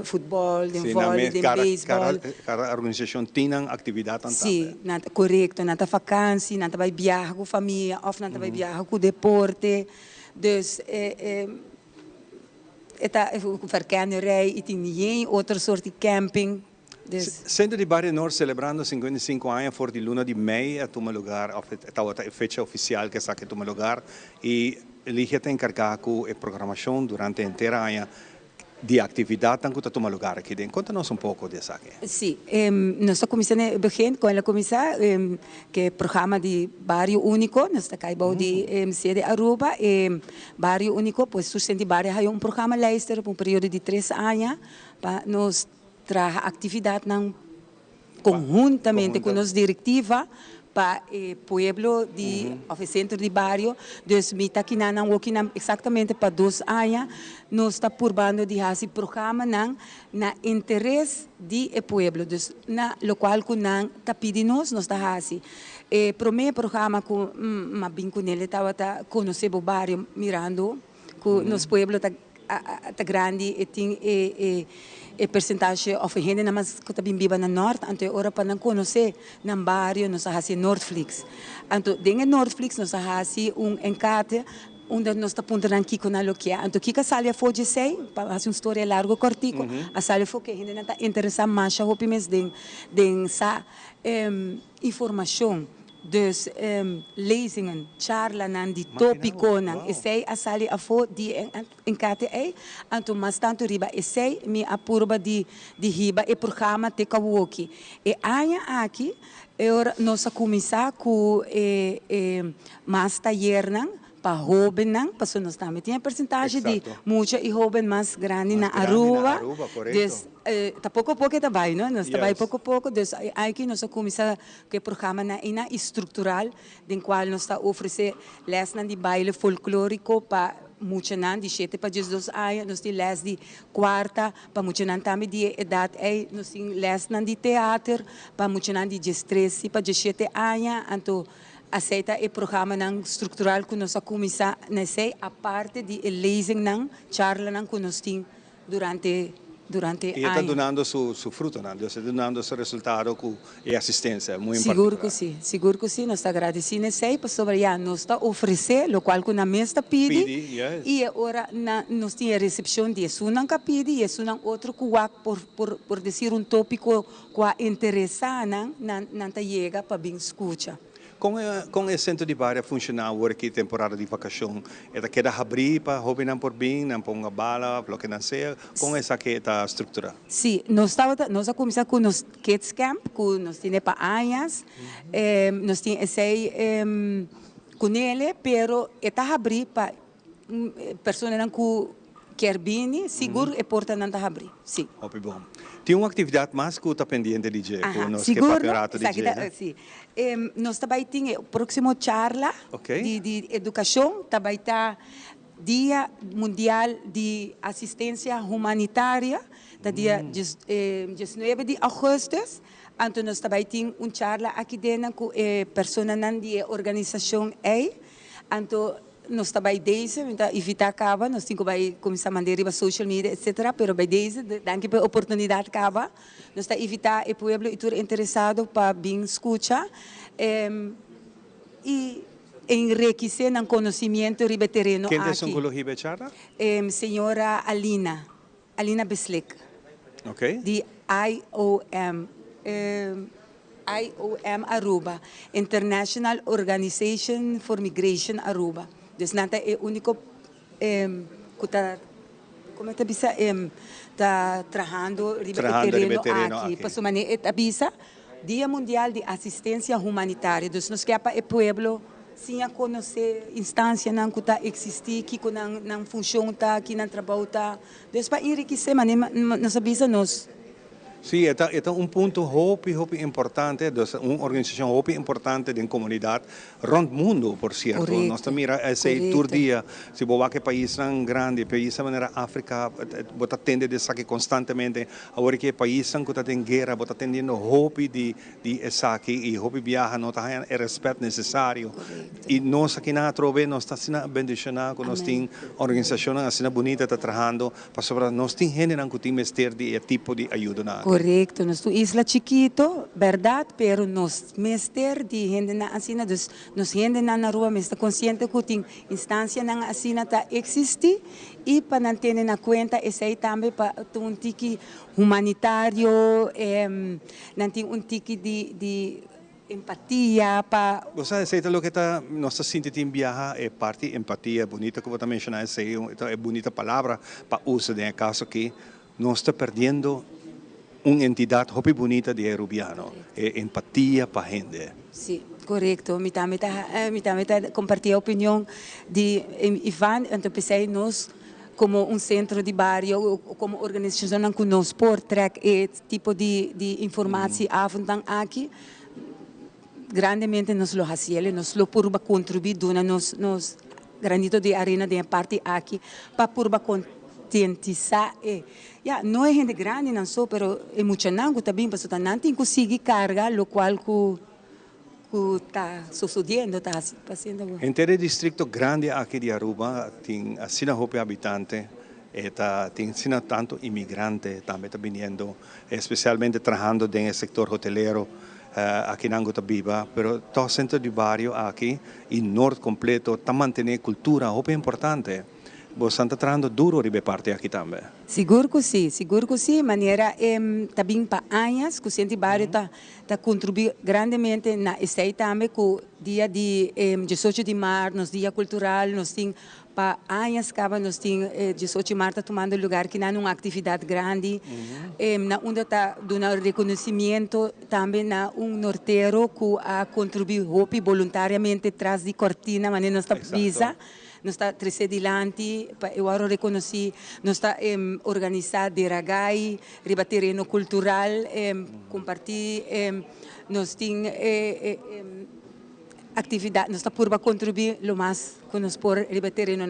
futebol, tem vôlei, tem beisebol. Cada organização tem atividade também. Sim, correto, não tem vacância, não vai viajar com a família, ou não vai viajar com o deporte. Então, verkennerij, e tem ninguém, outra sorte de camping. Centro de Barrio Norte celebrando 55 anos for de luna de maio a tomar lugar, a fecha oficial que está a tomar lugar, e Ligia tem encargado com a programação durante a inteira ano de atividade que está a tomar lugar aqui dentro. Conta-nos pouco disso aqui. Sim, nós começamos begin com a comissão que é o programa de Barrio Único, nós está acabando de sede Aruba, Barrio Único, pois Centro de Barrio tem programa Leicester por período de 3 anos, para nós trazer atividade conjuntamente com a nossa diretiva, para o pueblo de centro de barrio, dus mita aqui não exatamente para 2 anos, nós está purbando de esse programa na interesse do pueblo, dus na local que não está pedindo nós está assim. Para mim programa com uma bem com ele estava conhecer o barrio mirando, que nosso pueblo está grande e tem percentagem of gente mas que também vive no norte, então agora para não conhecer no bairro nós fazemos Northflix. Então dentro Northflix nós fazemos encarte onde nós está pondo aqui com a loquia. Então que a sala foi de sei, para fazer uma história largo cortico, a sala foi que a gente não está interessada mais a roupa mas den essa informação. Dus lezingen, charlanan, die topikonan, essay asali afo di encate ei, anto mas tanto riba essay mi apurba di hiba e programa te kawoki. E anya aqui, nós começar com mais taller para jovem, para nós também tem a percentagem de muita e jovem mais grande na Aruba. Tá pouco a pouco também, não? Nós trabalhamos pouco a pouco, então aqui nós começamos com o programa estrutural, em qual nós oferecemos lessões de baile folclórico para mucho nan de 7 para 12 anos, nós temos les de quarta, para mucho nan também de idade, nós temos les nan de teatro, para mucho nan de 13 para 17 anos, então aceita o programa nan estrutural que nós começar nesse a parte de lezing nan, charla nan que nós temos durante e está donando su fruto, não? Está donando seu resultado com a assistência, muito importante. Seguro que sim, nós estamos agradecidos para sobre já nós está oferecer, o qual que na mesa pede, e agora nós temos a recepção de isso não pede e isso não outro que por dizer tópico que interessa não chega para bem escuta. Com o centro de Bari funciona agora que temporada de vacação, é queda abrir para hobby não por bem, não ponga bala, o que não seja, com essa que está estrutura. Sim, nós começamos com os kids camp, que nós temos para anos, nós temos esse com ele, pero está abrir para pessoas que quer vir, seguro é porta não está abrir. Sim. Bom. Tem uma atividade mais que está pendente de dia, que nós que sim. Nós também temos o próximo charla de educação, também está Dia Mundial de Assistência Humanitária, dia 19 de agosto. Então nós também temos charla aqui dentro com pessoas de organização então nós também desde evitar acaba nós temos que começar a mandar para social media etc, pero by desde danke pela oportunidade acaba nós está evitar o povo e tudo interessado para bem escutar e enriquecer no conhecimento ribeterreno aqui. Quem é sua ribechara? Senhora Alina Beslek. De IOM Aruba, International Organization for Migration Aruba. Dus nanta é o único como é que bisa tá trabalhando ribeterreno aqui. Passou mané é bisa Dia Mundial de Assistência Humanitária. Dus nós quer para o povo sim a conhecer instância não que tá existir que não funciona tá que não trabalha tá. Dus para enriquecer mané nós avisa nós. Sim, é ponto muito importante, uma organização muito importante da comunidade rond mundo, por certo. Nós também esse tour dia, se você que país tão grande, país da maneira África, você tende a sair constantemente, agora que país que tem guerra, você tendendo hope de sair e hope viajar, não tem o respeito necessário. E nós aqui na trove, nós está sendo bendicionado, nós tem organização assim bonita está trabalhando, para sobre nós tem gente que tem mestre de tipo de ajuda. Correcto, nós isla chiquito, verdade, pero nós mestre de gente na assina, dus nós gente na rua, mas está consciente que tem instância na assina tá existe e para não ter na conta esse aí também para um tique humanitário, não tem um tique de empatia para. Você aceita o que está nossa sentindo em viajar é parte empatia bonita que você mencionou, é bonita palavra para usar no caso que nós está perdendo uma entidade muito bonita de Rubiano, é empatia para a gente. Sim, correto. Me também compartilhar a opinião de Ivan, então pensei nós como um centro de barrio, como organização que nós por track esse tipo de informação aqui, grandemente nos lo hacemos, nos lo por contribuir, nos granito de arena de parte aqui para por conscientizar não é gente grande não só, pero é muito não também para so não tem conseguir carga, lo qual que está sucedendo, está fazendo. Em todo distrito grande aqui de Aruba tem assim hope habitante, tem assim tanto imigrante também está vindo, especialmente trabalhando no setor hotelero. Aqui na Angotabiba, pero todo centro de barrio aqui e norte completo está mantendo cultura, muito importante. Você está trabalhando duro de parte aqui também. Seguro que sim, maneira também para anos que o centro de barrio está contribuindo grandemente na esse também com o dia de 18 de março, nos dia cultural, nós temos para anos acaba nós temos 18 de março tomando lugar que não é uma atividade grande, na onde está dando reconhecimento também na norteiro que a contribuir voluntariamente atrás de cortina, mas nós está visa. Nós está dilante, eu agora reconheci, nós está organizado de ragai, ribaterreno cultural, compartilhar, nós temos atividade, nós está por contribuir o mais que nós por ribaterreno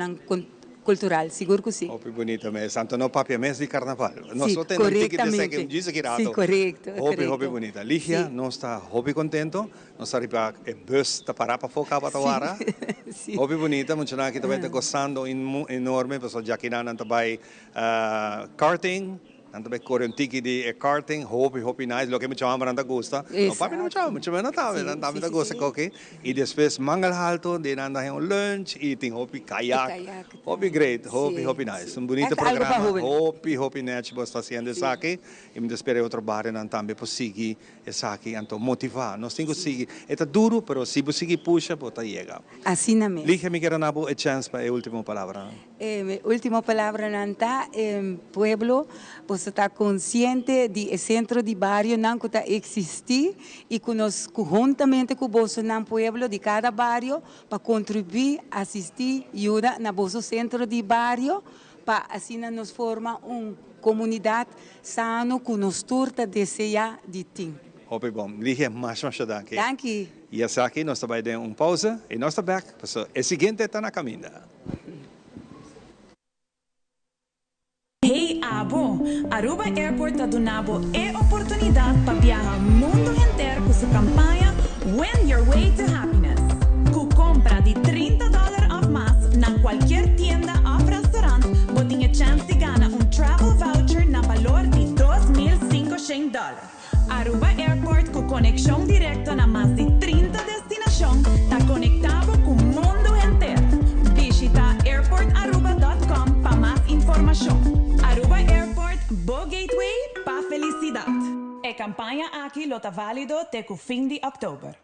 cultural, seguro que sim. Hopi bonita mes, Santo no papia mes de carnaval. Nós Sim, só temos que corretamente. dizer que Sim, correto. Hopi bonita. Ligia, nós está hopi contento, nós está riba e bus tá parar para focar para tawara. Hopi bonita, muito na kita vai estar gostando enorme, pessoal já que não também karting. Nanti baik Korean tiki di karting, hopi nice, lo que me chama nanda gusta. No papi no chama, me chama nanda, nanda me da gusta koke. E depois mangal halto, de nanda hay un lunch, eating hopi kayak, hopi great, hopi nice. Un bonito programa, hopi net, bos fazendo isso aqui. E me espere outro bar nan tambe po sigi, esaki, anto motivar. Nós temos que seguir. Está duro, pero se você seguir puxa, pode chegar. Assim na mesma. Lige me quero nabo a chance para a última palavra. Última palavra nanta, pueblo, você está consciente de centro de barrio não que está existir e que nós juntamente com o bolso no pueblo de cada barrio para contribuir, assistir, ajudar no bolso centro de barrio para assim nos formar uma comunidade sana que nos turta desejar de ti. Hopi bom. Lige mais danke. Danke. E essa aqui nós também demos pausa e nós estamos back. O seguinte está na caminho. Hey Abo, Aruba Airport está donando a oportunidade para viajar o mundo inteiro com sua campanha Win Your Way to Happiness. Com compra de $30 ou mais na qualquer tienda ou restaurante, você tem a chance de ganhar travel voucher na valor de $2.500. Aruba Airport com conexão direta na mais de 30 destinações está conectado com o mundo inteiro. Visita airportaruba.com para mais informação. Aruba Airport, Bo Gateway para felicidade. A campanha aqui está válido até o fim de outubro.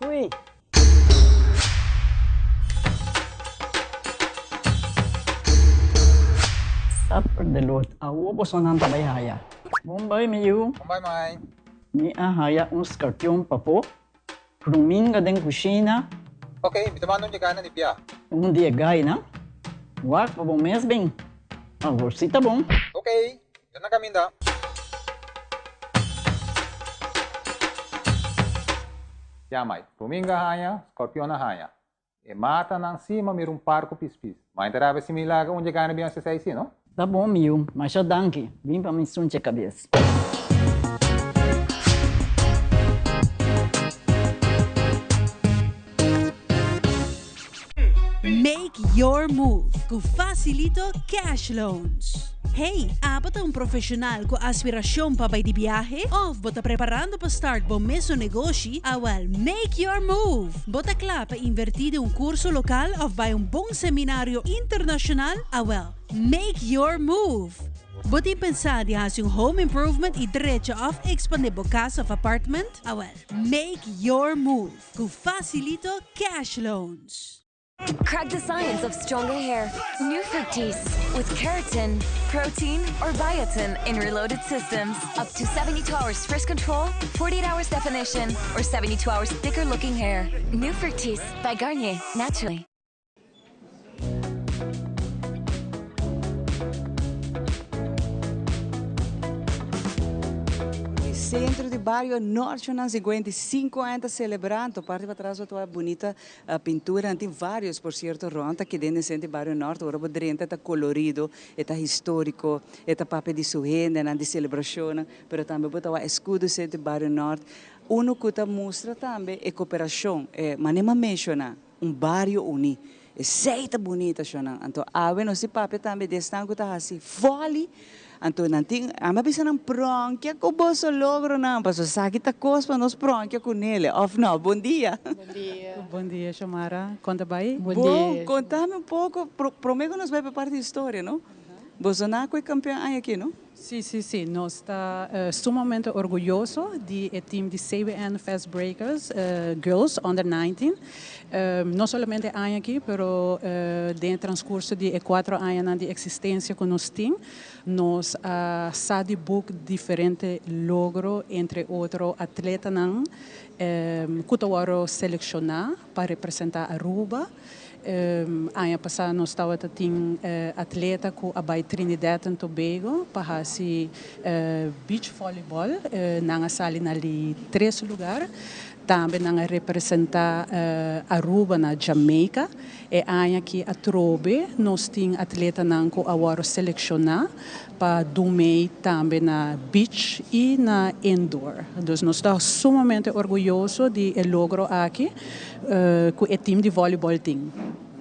Ui. Sapper de lot, awo po sa nang tabayhaya. Bombay miyu. Bombay mai. Ni ahaya un skartyong papo. Prumin ka din kusina. Okay, bitamano niya gana ni Pia. Un dia gay na. Wak pa bong mes bing. Agorsita bong. Okay, yan na kami da. Ya mai, prumin ka haya, scorpion na haya. E mata nang cima mir parco pispis. Mas interava se milaga onde gana bem essa aí, não? Tá bom, miu, mas já danke. Vim para me sunte a cabeça. Make your move com Facilito Cash Loans. Hey, bota um profissional com aspiração para ir de viagem? Ou bota preparando para start bom mesmo negócio? Well, make your move. Bota claro para invertir em curso local ou vai bom seminário internacional? Well, make your move. Bota pensar de fazer home improvement e direito of expandir a casa ou apartment? Well, make your move com Facilito Cash Loans. Crack the science of stronger hair. New Fructis with keratin, protein, or biotin in reloaded systems. Up to 72 hours frizz control, 48 hours definition, or 72 hours thicker looking hair. New Fructis by Garnier, naturally. Centro de Barrio Norte, 55 anos celebrando. Parte para trás, uma bonita pintura. Tem vários, por certo, ronda aqui dentro do Centro de Barrio Norte. Agora, dentro está colorido, está histórico, está papel de suenda, de celebração. Mas também botar o escudo do Centro de Barrio Norte. Uno que mostra também a cooperação. Mas nem menciona barrio unido. É seita bonita, Shona. Então, não se papel também desse que está assim, fole. Então, nanti, bisa ng pronkia ko boso logro na. Paso sakit ako pa nos pronkia ko nele. Off na. Bom dia. Bom dia. Bom dia, Chamara. Conta bem? Bom dia. Contame pouco. Prometo nos vai para parte da história, não? Você não é campeão aqui, não? Sim. Nós estamos sumamente orgulhosos do time de CBN Fast Breakers Girls Under 19. Não somente aqui, mas no transcurso de 4 anos de existência que nós temos, nós sabemos diferentes logros, entre outros atletas que foram selecionados para representar Aruba. ano passado nós estava tendo atleta com a Trinidad and Tobago para se beach volleyball na sala ali 3 lugares. Também nós representar Aruba na Jamaica e ano que a Trobe nós temos atleta que agora selecionar para domingo também na beach e na indoor. Então nós estamos sumamente orgulhosos de logro aqui com o time de voleibol tem.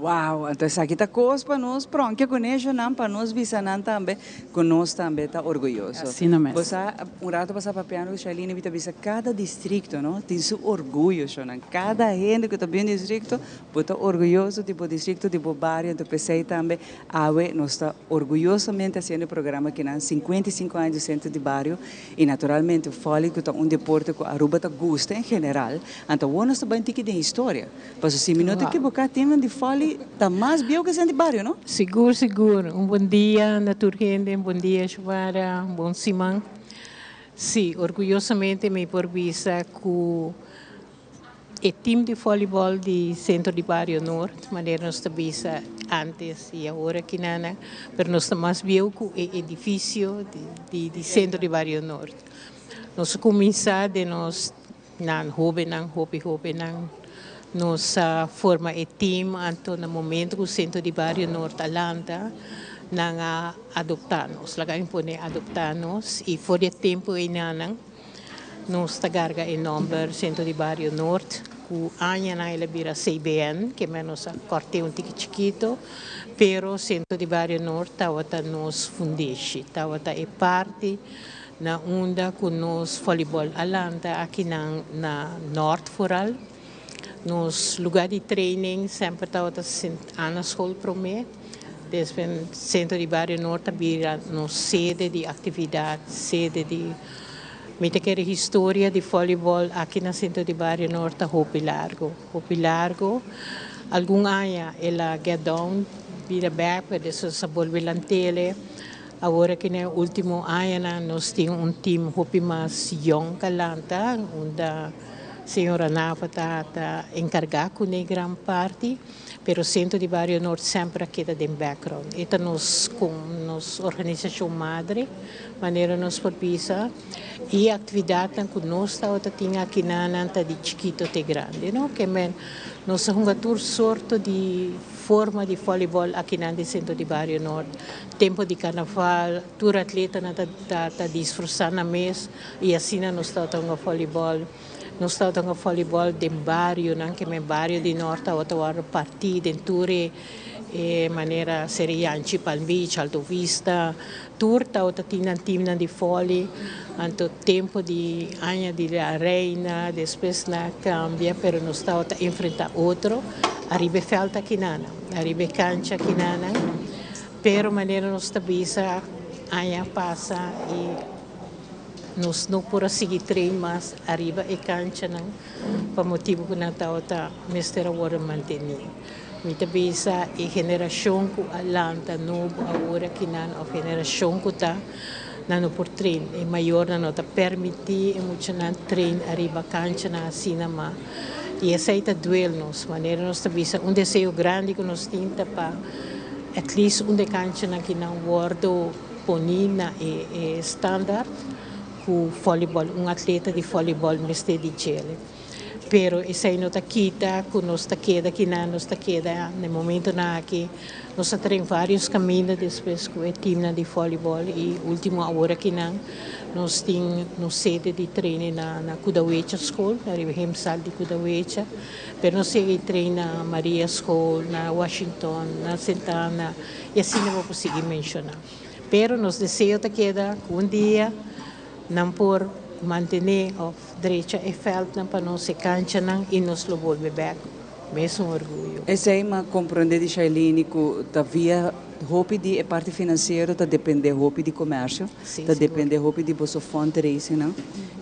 Uau, então aqui está coisa para nós, pronto, que conheço não para nós visando também, que nós também está orgulhoso. Assim não é. Você rato passar para piano, Shailene, vita visa cada distrito, não, tem seu orgulho, não. Cada gente que está bem no distrito, está orgulhoso tipo distrito, tipo bairro, então pensei também, nós está orgulhosamente fazendo o programa que nós 55 anos de centro de bairro e naturalmente o vôlei que está deporte que a Aruba está gosta em geral, então nós está bem tique de história, mas se minuto que boca tem de vôlei está mais bem que de bairro, não? Seguro. Bom dia, Naturgente, bom dia, Chuvara, bom Simão. Sim, orgulhosamente me porvisa com o time de voleibol de Centro de Barrio Norte, maneira nós estamos antes e agora aqui, mas nós estamos mais bem com o edifício de Centro de Barrio Norte. Nós começamos de nós, hope, nossa forma e time anto no momento que o Centro de Barrio Norte Alanda nang adoptanos, lagay po ni adoptanos e for the tempo inanang nos tagarga e number Centro de Barrio Norte ku anya na ilabira CBN que menos a corte un tiki chiquito pero Centro de Barrio Norte tawata nos fundishi tawata e parte na onda ku nos volleyball Alanda aqui na Norte Foral. Nos lugar de training sempre estava na escola para mim. Desde o Centro de Barrio Norte havia nos sede de atividade, sede de a história de voleibol aqui no Centro de Barrio Norte Hopi Largo. Algum ano ela get down, vira back, depois se volve lantele. Agora que no último ano nós temos time Hopi mais young calanta, onde Senhora Nava está encarregada com a grande parte, mas o Centro de Barrio Norte sempre queda em background. Esta nos organização madre, maneira nos propisa e a atividade que nós estamos aqui na de chiquito até grande, não? Que nós temos uma sorte de forma de voleibol aqui no Centro de Barrio Norte. Tempo de carnaval, tour atleta está disfrutando na mês e assim nós estamos voleibol. Nós estamos no voleibol de bairro, que é bairro de Norte, a partida em Ture, maneira Serianchi, Palm Beach, Alto Vista, Tour, tinha time de vôlei, anto tempo de ano de la reina, depois na cambia, pero nós estamos a enfrentar outro, arriba falta aqui nana, arriba cancha aqui nana, pero maneira nós estamos ano passa e nós não podemos seguir treino, mas arriba e cancha não, para motivo que não está Mr. Award manter. Muita vez a geração que alanta novo agora que não a geração que está não por treino é maior não está permitir muito não treino arriba cancha na cinema e essa é a duelo nos maneira nós está desejo grande que nós temos para at least cancha na que não guardo ponina e standard com voleibol, atleta de voleibol mestre de gele. Pero essa aí não está quita, com nós está queda aqui nós está queda no momento na aqui nós temos vários caminhos depois com o time de voleibol e último agora aqui nós temos sede de treino na Kudawecha School, na Hemsal de Kudawecha, pero nós treino na Maria School, na Washington, na Santana e assim não vou conseguir mencionar. Pero nós desejamos que um dia não por manter a direita e falta para não se cancha e nos lo volve back. Mesmo orgulho. Essa é uma compreender de Shailene que havia roupa de parte financeira, está depender roupa de comércio, está depender roupa de bolso fundraising, não?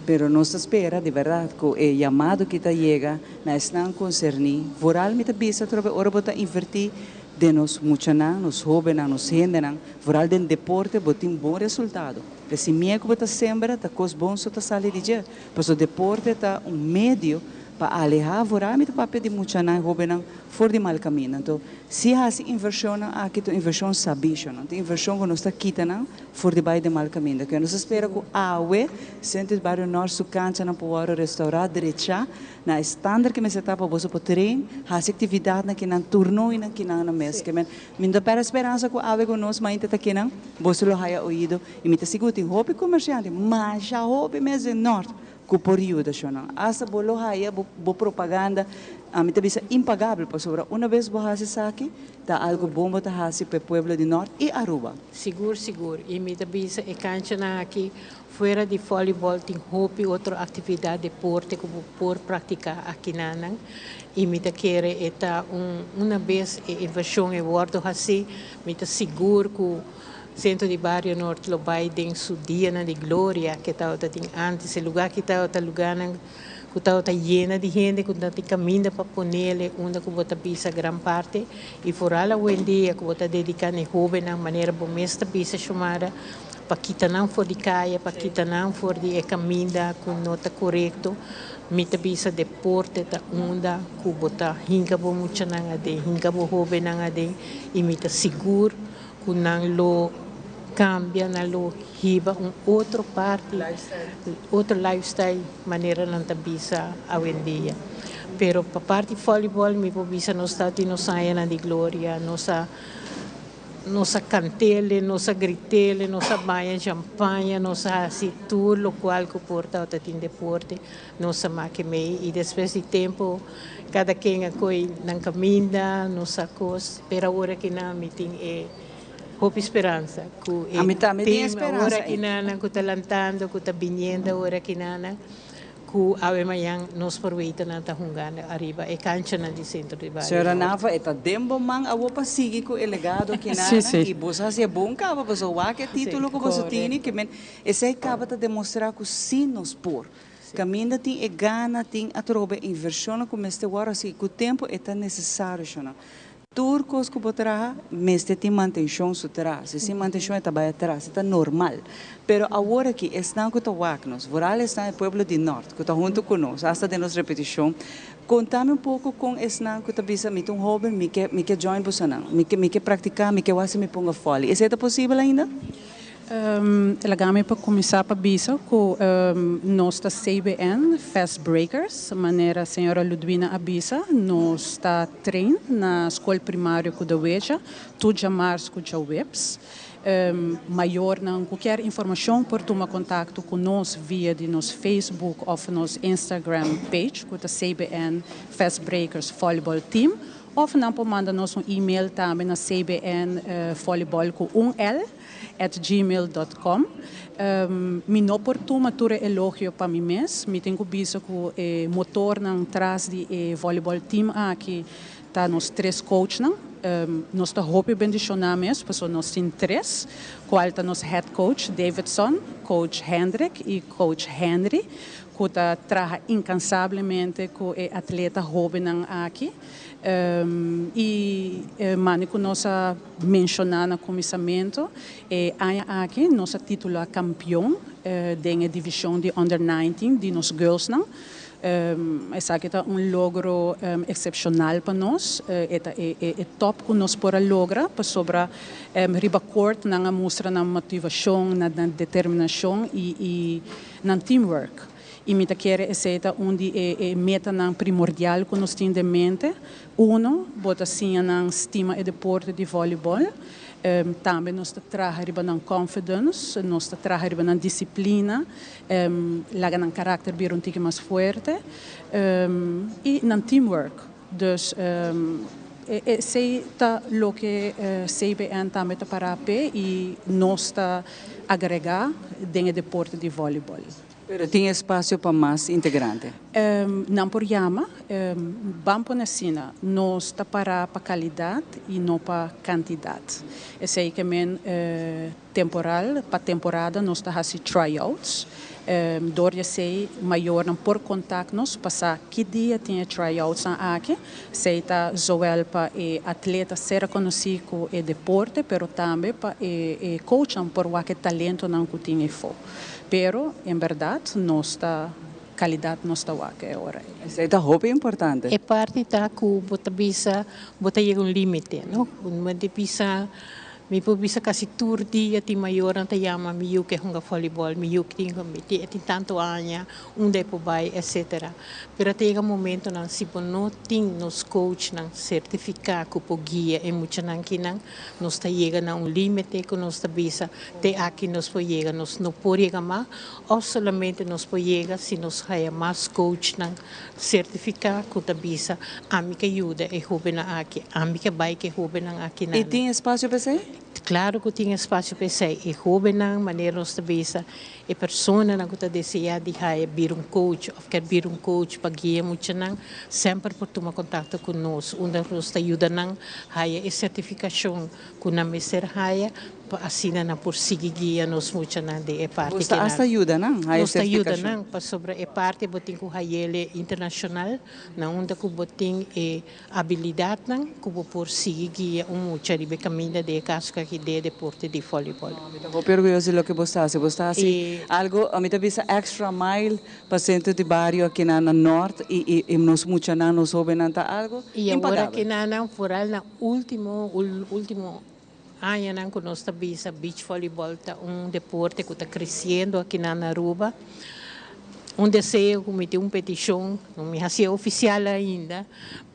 Pero nós espera de verdade que o chamado que está chega, nós não concerni, voralmente bisa trobe ora bota invertir de nos muchanan, nos jóvenes, nos gente, voral de deporte, botim bom resultado. Se minha que bota sembra, tá cos bons só tá sale de dia. Mas o deporte tá meio para alejar vorá mit papel de mucha na hobenang for de mal caminho. Então, se há inversão aqui to inversão sabia, não? Tem inversão que nós está quitando for de baixo de mal caminho. Que nós espera que a água sente barrio norte su cancha na poder restaurar direita na standard que me se tapa você para trein, há atividade na que não turno e na que não na mês. Que minda para esperança que a água que nós mais está aqui não, você lo haya ouído e me está seguro tem hobby comerciante, mas já hobby mês de norte. Por ajuda, hasta bolo haya bo propaganda, a mim também é impagável, por sobre uma vez vou fazer aqui, tá algo bom para fazer para o povo de Norte e Aruba. Seguro. E me também é cancha aqui, fora de voleibol, tem hobby, outra atividade de deporte que vou por praticar aqui na e me tá querer eta uma vez inversão e wordo assim, me tá seguro que Centro de Barrio Norte lo vai tem su dia de glória que tá tem antes o lugar que tá lugar que tá llena de gente que tá caminha para ponerle onde que bota pisa gran parte e fora lá o dia que bota dedicar ne jovem na maneira bom mestra pisa chamada para quitar não for de caia para quitar não for de caminha com nota correto mita bisa deporte ta onda que bota hinga bom mucha nanga de hinga bom jovem nanga de e mita seguro que não lo cambia na lo hiba outro parte outro lifestyle maneira não tabisa a vendia pero para parte voleibol me pobisa no stati no saia na de glória nossa cantele nossa gritele nossa baia champanhe nossa assim tudo lo qual que porta o tatin deporte nossa maquimei e depois de tempo cada quem a coi na caminha nossa coisa pero hora que na meeting Hope esperança. A mitad tem esperança. Ora que nana, que está lantando, que está vinhendo, ora que nana, que ave manhã nos proveita na tá jungando arriba e cancha na de centro de bairro. Senhora Nava, eta dembo mang awo pa sige ko elegado que nana, e bosa se bom cava, bosa wa que título que bosa tini, que men esse cava tá demonstrar que sim nos por. Caminha tem e gana tem a trobe inversão como este agora assim, que o tempo é tão necessário, chama. Turcos que botará, mas tem manutenção atrás, se manutenção está bem atrás, está normal. Pero agora que estão com o Wagnos, Voral está no povo de Norte, que está junto conosco, hasta de nossa repetição. Contame pouco com esse não que está bisa, me um jovem, me que join você não, me que praticar, me que você me ponga fole. Isso é possível ainda? Ela gama para começar para bisa com nós da CBN Fast Breakers, maneira a senhora Ludwina Abisa, nós está trein na escola primária com da Weja, tudo já março com já webs. Maior não qualquer informação por tomar contato com nós via de nosso Facebook ou nosso Instagram page com a CBN Fast Breakers Volleyball Team ou não pode mandar nos e-mail também na CBN Volleyball com L @gmail.com. Me não portuma tur elogio para mim mesmo. Me tenho visto que o motor não traz de voleibol team aqui tá nos 3 coaches não. Nós tá hobby bendicionar mesmo, porque nós temos 3. Qual está nos head coach Davidson, coach Hendrik e coach Henry, que tá trabalha incansavelmente com o atleta jovem aqui. E manico nossa mencionar no começamento aqui nossa título campeão da divisão de under 19 de nos girls não essa aqui é logro excepcional para nós é top que nós por lograr para sobre riba court na mostra na motivação na determinação e na teamwork. E me quer essa onde é meta primordial que nós temos em mente. Bota assim na estima e deporte de voleibol. Também nós trabalhamos na confidence, nós trabalhamos na disciplina, lá na caráter bem um pouco mais forte e na teamwork. Dus esse é o que CBN também está para e nós está agregar dentro do deporte de voleibol. Pero tem espaço para mais integrante? Não por chama, vamos na cena, nós está para qualidade e não para quantidade. Esse aí que é temporal, para temporada nós está fazendo tryouts. Doria sei maior não por contato nós passar que dia tem tryouts aqui, sei está zoel para atleta ser conhecido com o deporte, pero também para coacham por o que talento não que tem fo. Pero, em verdade, nós está qualidade nos está que agora. Isso é muito importante. É parte da que bota bisa bota chega limite, não? Uma de bisa me bisa quase tur dia ti maior anta yama miu que hunga voleibol miu que tinha meti tem tanto anya depo vai etc. Pero tega momento não se não tem nos coach não certificar que o guia é muito não que não nos está chega na limite que nos está bisa te aqui nos pode chegar nos não pode chegar mais ou somente nos pode chegar se nos haya mais coach não certificar que está bisa a mim que ajuda é jovem aqui a mim que vai que jovem aqui não. E tem espaço para você? Claro que tinha espaço para ser e jovem não maneira nos tabisa e pessoa não que está deseja de vir coach ou quer vir coach para guiar muito não sempre por tomar contato conosco onde nos está ajuda não haya e certificação que não me ser haya assim não por seguir guia nos muito não de parte que não está ajuda não nos ajuda não para sobre e parte botin com haya internacional não onde que botin e habilidade não que por seguir guia muito de caminho de casca que de deporte de voleibol. Estou orgulhoso do que você faz. Algo, a mim também extra mile para centro de barrio aqui na norte e nos muito não nos ouvem algo. E agora que na foral na último ano não que nós tabisa beach voleibol tá deporte que está crescendo aqui na Aruba. Desejo cometer petição, não me hacía oficial ainda,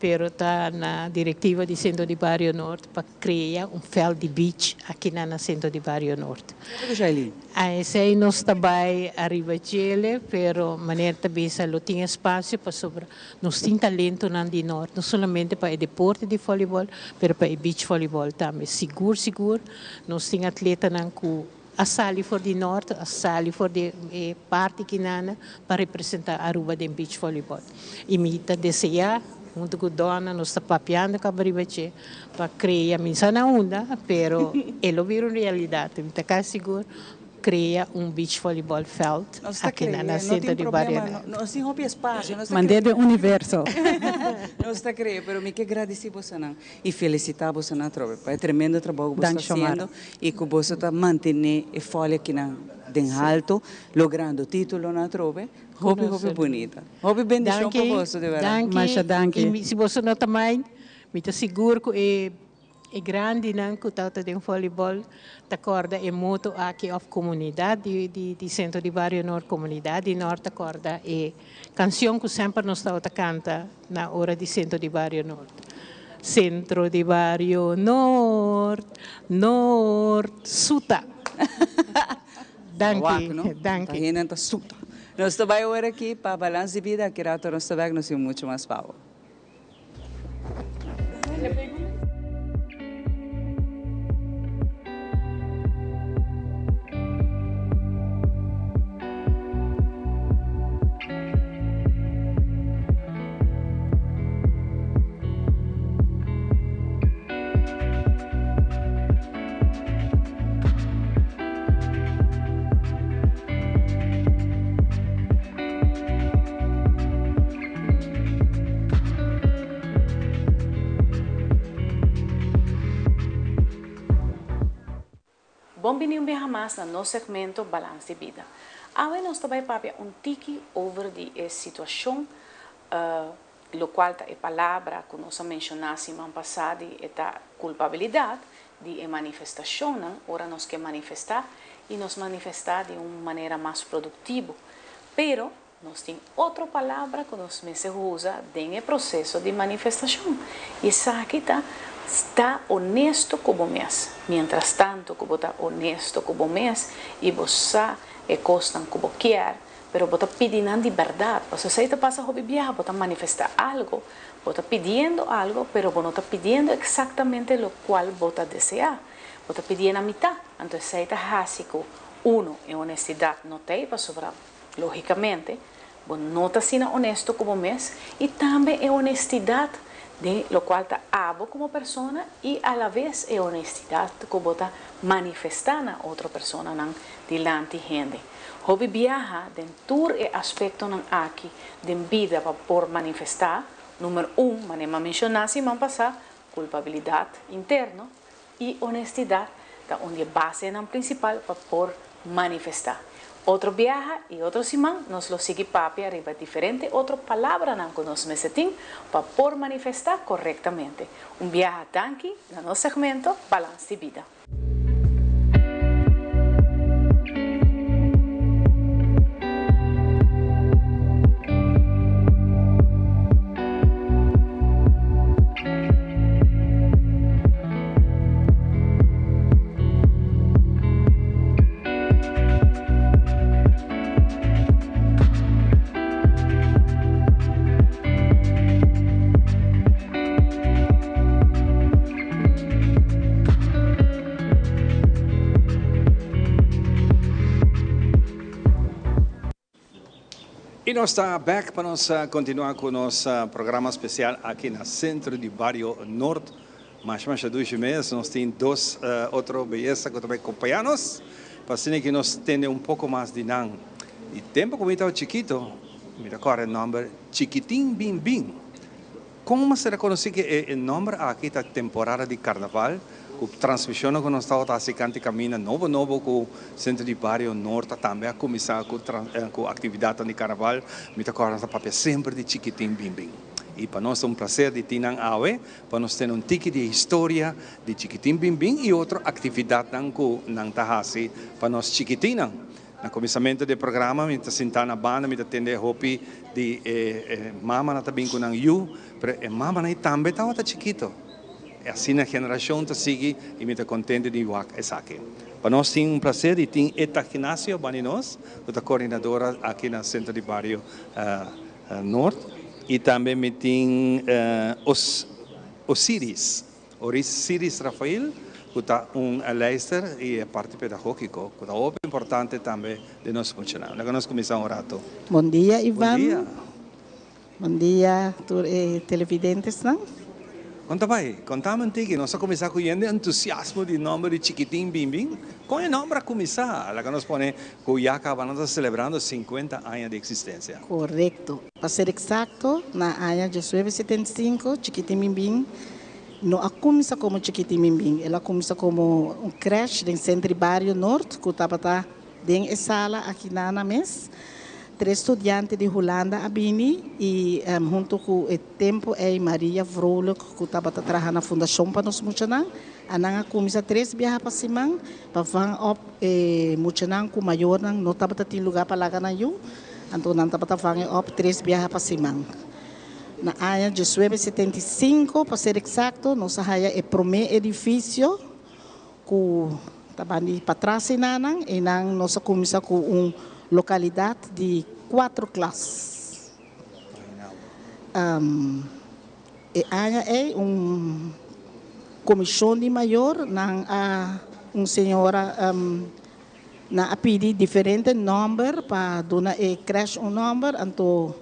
pero está na diretiva de Centro de Barrio Norte para criar feld de beach aqui na Centro de Barrio Norte. Esse aí nós também arriba Chile, pero maneira também só tem espaço para sobre nós tem talento na de norte, não somente para o deporte de voleibol, pero para o beach voleibol também. Seguro, nós tem atleta na a sali for de norte, a sali for de parte que nana para representar Aruba de beach voleibol. E me está desejar, junto com a dona, nós está papiando com a bribache para criar minha na onda, pero ele vira realidade. Me está seguro criar beach voleibol field aqui na centro de Barrio. Nós temos espaço. Mandei do universo. Nós está criando, pero me que agradecer você não e felicitar você não trobe. É tremendo trabalho que você está fazendo e que você está mantendo a folha aqui na den alto, logrando título na trobe. Hobby bonita. Hobby bendição para você de verdade. Danke. E se você não também, me está seguro que é grande não que está de voleibol, te acorda é muito aqui of comunidade de Centro de Barrio Norte, comunidade norte acorda é canção que sempre nos está canta na hora de Centro de Barrio Norte. Centro de Barrio Norte, Suta. Danke. Suta. Nós estamos agora aqui para balanço de vida, que rato nós estamos muito mais power. Bem-vindo mais no nosso segmento Balance de Vida. Agora nós vamos falar tiki over a situação, no qual a palavra que nós mencionamos semana passada é a culpabilidade de manifestação, ora nós queremos manifestar e nos manifestar de uma maneira mais produtiva. Pero nós temos outra palavra que nós usamos no processo de manifestação. E essa aqui está honesto com o mês. Mientras tanto, que você está honesto com o mês e você é constante com o que quer, mas você está pedindo de verdade. Você está passando a viajar, você está manifestar algo, você está pedindo algo, mas você não está pedindo exatamente o qual você deseja. Você está pedindo a mitad. Então, você está assim, é honestidade, não tem para sobrar. Logicamente, você não está sendo honesto com o mês e também é honestidade de lo qual está abo como persona e a la vez é honestidade que você manifestar na outra pessoa delante de gente. Hobby viaja dentro do aspecto aqui de vida para por manifestar. Número 1, manema mencionar semana passada, culpabilidade interna e honestidade, da onde é base principal para por manifestar. Otro viaja y otro simán nos lo sigue papi arriba diferente otra palabra nan con nos mesetín para por manifestar correctamente. Un viaje tanqui en nuestro segmento Balance de Vida. E nós está back para nós continuar com o nosso programa especial aqui no centro de Barrio Norte. Mas 2 meses nós temos 2 outras belezas que também acompanham-nos, para que nós tenhamos pouco mais de nan. E tempo como eu estava chiquito, me recordo o nome Chiquitim Bim Bim. Como se reconhece que é o nome aqui da temporada de carnaval? Com transmissão que nós estamos fazendo caminho novo com o centro de Barrio Norte também a começar com atividade de carnaval. Me recordo que papel sempre de Chiquitim Bim Bim. E para nós é prazer de ter awe, para nós ter tique de história de Chiquitim Bim Bim e outra atividade que tahasi para nós chiquitinang. No começamento do programa, me sentar na banda, me atender hopi de mama na tabing ko ng you, pero mama na também estava chiquito. Assim a geração está sigue e me está contente de igual essa aqui. Para nós tem prazer de ter Eta Ginásio Baninos, que é coordenadora aqui no centro de Barrio Norte, e também me tem Osiris Rafael, que está leister e é parte pedagógico, que é muito importante também de nós funcionar. Nós começamos um rato. Bom dia, Ivan. Bom dia. Bom dia, televidentes, não? Contame que nós começamos com o entusiasmo de nome de Chiquitim Bim Bim. Qual é o nome para começar? Lá que nós ponemos que o Iaca está celebrando 50 anos de existência. Correto. Para ser exato, na ano de 1975, Chiquitim Bim Bim não começa como Chiquitim Bim Bim. Ela começa como creche no centro de Barrio Norte, que estava dentro da sala aqui na mês. 3 estudantes de Holanda abini e junto com o tempo é Maria Vrolijk que estava trabalhando na fundação para nós muchanan ananga começa 3 viajar para Simão para van op muchanan com maior não estava ter lugar para lá na you então não estava van op 3 viajar para Simão na ano de 1975 para ser exato nós haya o primeiro edifício que estava ali para trás e nós começa com localidade de 4 classes. É comissão de maior, senhora na pedi diferente número para donar creche número, então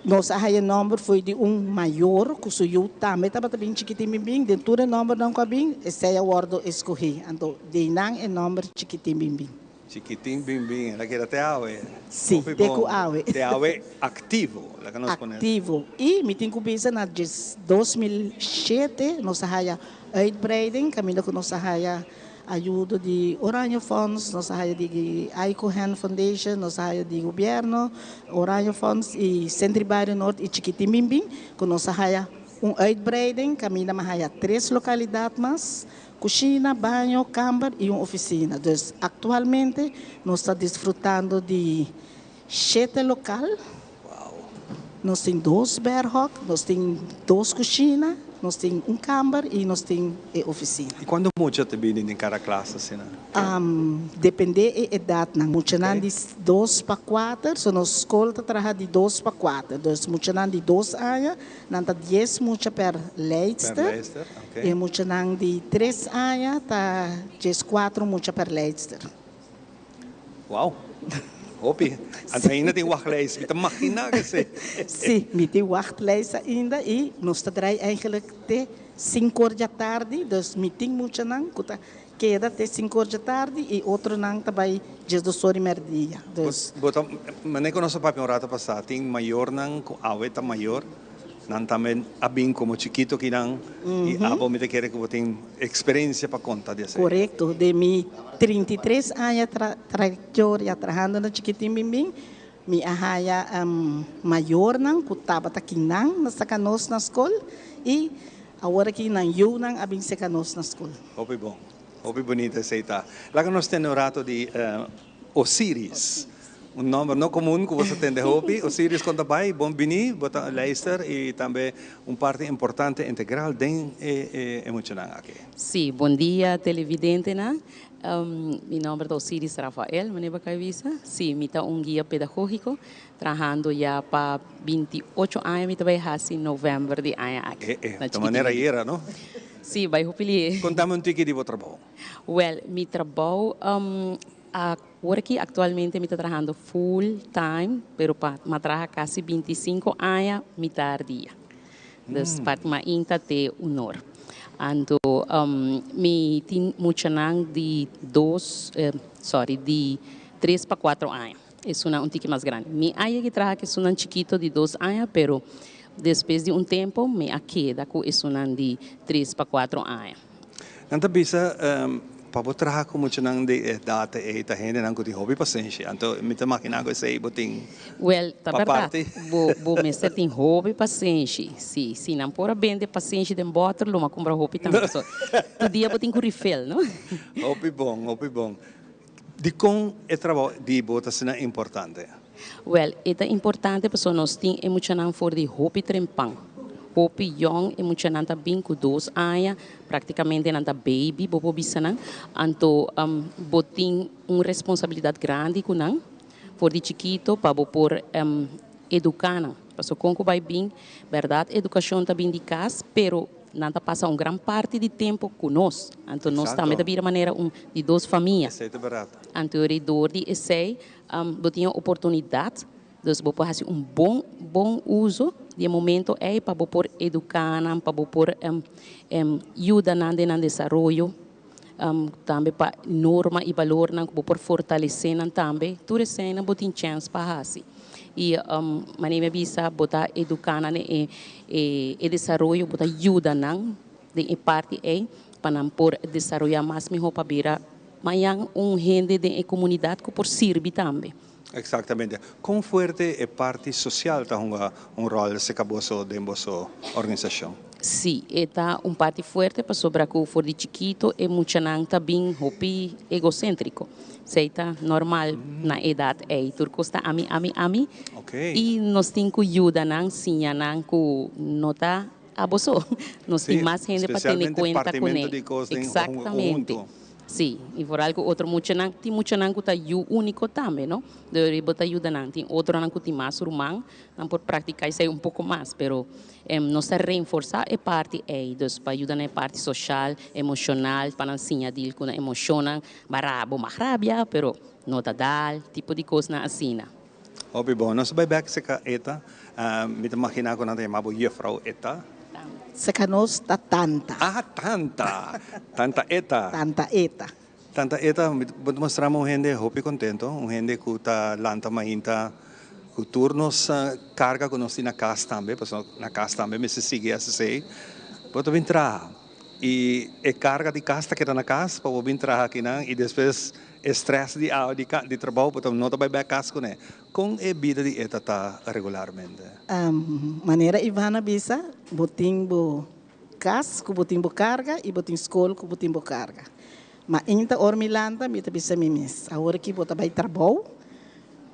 nossa o número foi de maior, que sou eu também estava bem chiquitinho bem, dentro do número não cabia, esse é o ordem escolhi, então de não é número chiquitinho bem. Chiquitinho bem bem, ela quer até awe. Sim, tem que awe. Tem awe ativo, lá que nós ponemos. Ativo. E me tem que pensar na 2007, nós haya uitbreiding, caminho que nós haya ajuda de Orange Funds, nós haya de Icohen Foundation, nós haya de governo, Orange Funds e Centro Barrio Norte e Chiquitim Bim Bim, que nós haya uitbreiding, caminho mas haya 3 localidades mais, cozinha, banho, câmara e uma oficina. Então, atualmente, nós estamos desfrutando de 7 locais. Nós temos 2 berhok, nós temos 2 cozinhas, nós temos câmara e nós temos oficina. E quando muita te vem em cada classe? Assim, depende da idade. Muita de 2 para 4, so nossa escola trabalha de 2 para 4. Então, muita de 2 anos, nós temos 10 muita per leidster. E muita de 3 anos, temos 4 muita per leidster. Uau! Hopi, ainda tem wachtlijst, met de machina gezet. Sim, met die wachtlijst ainda e nós trabalhamos eigenlijk até 5 horas da tarde, dus meeting moet je dan, queda até 5 horas da tarde e outro não também desde 2 horas e meia. Dus, mas nem com nosso papo um rato passado, tem maior não, a weta maior. também abin como chiquito que não e abo me te quer que tem experiência para contar disso. Correto, de mi 33 anos trajetória trabalhando na Chiquitim Bimbing, mi ahaya maior nang kutaba takinang nasa kanos na school e agora que nang yu nang abing se kanos na school. Hopi bom, hopi bonita seita. Lá que nós temos orato de Osiris. Nome não comum que você tem de Hopi. Osiris conta bem, bom bini, bota Leicester e também parte importante integral de emocional aqui. Sim, bom dia televidente, né? Meu nome é Osiris Rafael, me lembro que avisa. Sim, me tá guia pedagógico, trabalhando já para 28 anos, me trabalhei em novembro de ano aqui. De maneira era, não? Sim, vai repetir. Contame um pouquinho de seu trabalho. Well, meu trabalho agora que atualmente me está trabalhando full time, pero me trabalho quase 25 anos, metade dia. Das parte mais inta te honor. Então, me tem muito de 3 para 4 anos. É um tique mais grande. Me aí que trabalha que é chiquito de 2 anos, pero depois de tempo me queda com é de 3 para 4 anos. Então, bisa para trabalhar com muito de data e tá gente não que hobby paciência. Então, me tá máquina que sei botin. Well, tá verdade. Vou me ser tem hobby paciência. Sim, se não por bem de paciência de bottle, uma compra hobby também. Tu dia botin com refill, não? Hobby bom, hobby bom. De com o trabalho de botas é importante. Well, é importante porque nós tem emocional for de hobby trempang. Hopi young emocional também com 2 anos, praticamente nanta baby, bobo bisanan. Então, botin responsabilidade grande com nan, for de chiquito para por educar nan. Porque como vai bem, verdade, educação também de casa, pero nanta passa grande parte de tempo conosco. Então, nós também da vira maneira de 2 famílias. É verdade. Então, o redor de essay, botinha oportunidade. Então, vou fazer bom uso de momento para por educar, para por ajudar no desenvolvimento, também para norma e valor, para por fortalecer também. Tudo isso é uma chance para fazer. E maneira bisa botar educar e desenvolvimento, botar ajuda de parte para por desenvolver mais melhor para virar mais gente de comunidade que por servir também. Exatamente. Quão forte é parte social está rol se acabou dentro da organização? Sim, está parte forte para sobre que for de chiquito é muito também hopi egocêntrico. Seita normal na idade turco está ami. Okay. E nós temos que ajudar sim que nota abuso. Nós temos mais gente para ter conta com ele. Exatamente. Sim, e por algo outro muito não que está único também, não? Deve botar ajuda não, tem outro não que tem mais rumang, não por praticar isso pouco mais, pero nós reforçar a parte dos para ajudar na parte social, emocional, para ensinar dele com a emoção, barabo, marrabia, pero nota dal, tipo de coisa na assina. Obi bom, nós vai back se ka eta, me imagina com nada mabo frau eta. Se canos da tanta. Ah, tanta. Tanta eta. Tanta eta. Tanta eta, mostramos gente hopi contento, gente que está lanta mainta, que turnos carga que nós temos na casa também, porque na casa também me se sigue a se pode vir trabalhar. E a carga de casa que está na casa, para vir trabalhar aqui, e depois estresse de trabalho, porque não está bem a casa com ele. Com a vida de eta tá regularmente? Maneira Ivana bisa, botin bo casa, com botin bo carga, e botin escola, com botin bo carga. Mas ainda ormilanda, me bisa mimis. Agora que bota vai trabalho,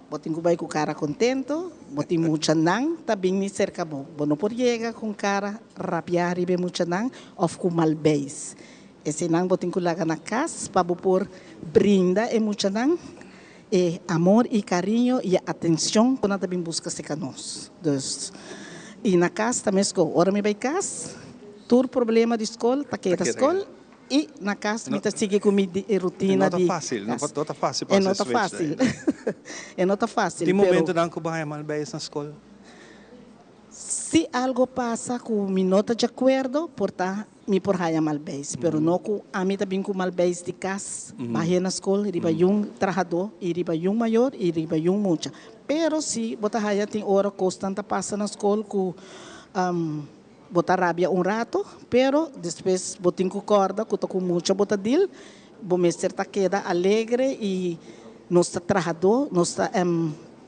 botin vai com cara contento, botin mucha nang, também ni cerca bo. Bono por chega com cara rapiar e be mucha nang, of com malbês. Esse nang botin com laga na casa, para por brinda e mucha nang. Amor e carinho e atenção quando também busca se canos. E na casa também ora me vai casa, todo problema de escola, taqueira escola e na casa me sigue com a rotina de. Não está fácil. Não está fácil. Não está fácil. Tem momento não que vai mal bem na escola. Se algo passa com me nota de acordo, porta me por haya malbês, pero não com a mim também com malbês de casa, vai na escola, riba trabalhador, e riba maior, e riba muita. Pero se bota haya tem hora constante passa na escola com botar rabia um rato, pero depois botin concorda, que com muita botadil, o mestre tá queda alegre e nós está trabajador, nós está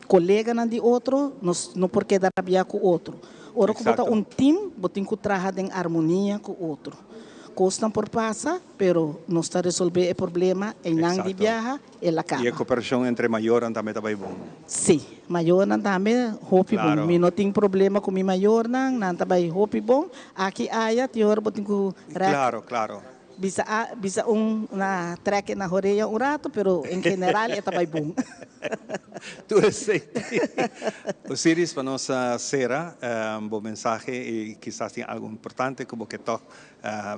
colega de outro, nós não porque dar rabia com o outro. Ora que botar time, botin que trabalhar em harmonia com o outro. Costam por passar, pero nós está resolver o problema em não de viaja, ela acaba. E a cooperação entre maior também está bem bom. Sim, maior também hope Claro. bom. Mi não tem problema com mi maior não também hope bom. Aqui aya tior botin que Claro. bisa na trek na orelha rato, pero em geral é também bom. Tu sei. Osiris, para nossa cera, bom mensagem e quizás tenha algo importante como que tu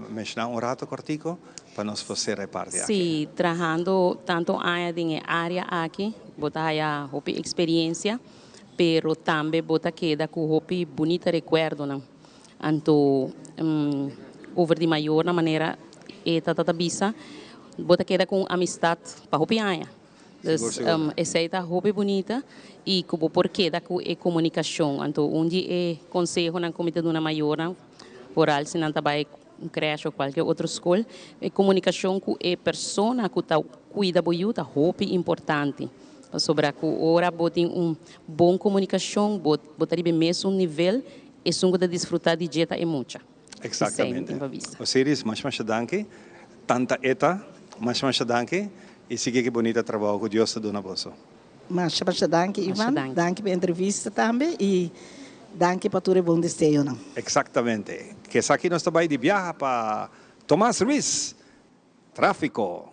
mencionar rato cortico para nós fazer a parte. Sí, trabajando tanto en área aquí, bota haya hopi experiencia, pero también bota queda con hopi bonita recuerdo, ¿no? Anto over de maior na maneira tata bisa, bota queda com amistad para hopi haya. Dus essa é hopi bonita e como porque da com comunicação, anto onde é conselho na comitê do na maior, por al se não trabalha creche ou qualquer outra escola, a comunicação com a pessoa que está cuida boiuta hopi importante. Sobre a hora botem bom comunicação, botar bem mesmo nível e sungo de desfrutar de dieta é muita. Exatamente. Osiris, mas danke. Tanta eta, mas danke. E siga que bonita trabalho com Deus do Naboso. Mas danke, Ivan. Danke pela entrevista também e danke para todo bom desejo. Exatamente. Que aqui nós também de viaja para Tomás Ruiz. Tráfico.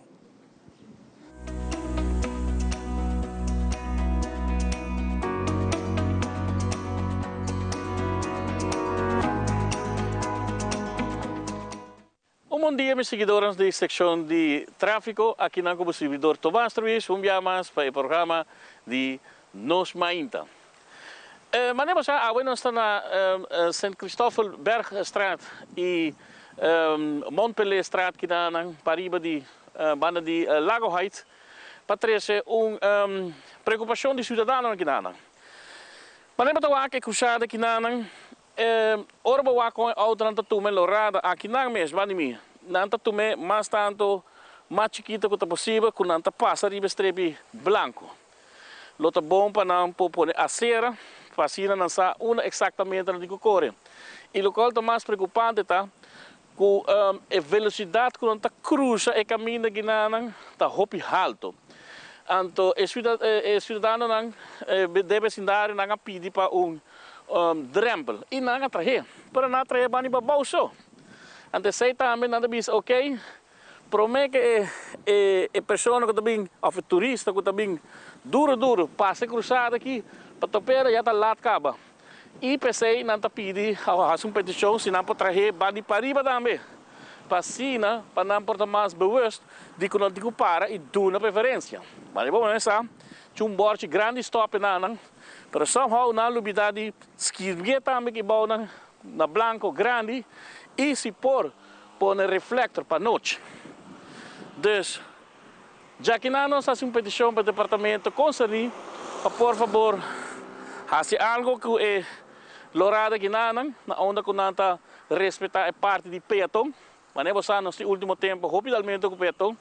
Bom dia, meus seguidores da secção de tráfico. Aqui na como servidor Tomás Ruiz, dia mais para o programa de Nos Mainta. Mas nós estamos na St. Christoffel Bergstraat e Montpellier Straat, que está na pariba de banda de Lago Height, para trazer preocupação de cidadãos aqui na. Mas nós que cruzada aqui na orba wa com outra nanta tume lorada aqui na mesmo anime nanta tume mais tanto mais chiquita que possível com nanta passa riba strepi branco lota bom para não pôr a cera fascina não sa uma exatamente no que corre e o local mais preocupante tá com a velocidade que nanta cruza e caminha aqui na tá hopi alto então o cidadão não deve se dar na pedir para drempel e não atrair para não atrair bani babauso ante sei também nada bis ok promete que a pessoa que também of turista que também duro passa cruzada aqui para topera já tá lá acaba e pensei não tá pedir a petição se não para atrair bani para riba também para sina para não portar mais bewust de que não digo para e do na preferência mas bom né sabe tinha board grande stop na pero somehow na lubidade skirgue também que bom na blanco grande e se pôr reflector para noite. Dus já que nós fazemos petição para o departamento concerni, por favor, faça algo que é lorada que na onda que nanta respeitar a parte de peatão, mas nós no último tempo rapidamente com peatão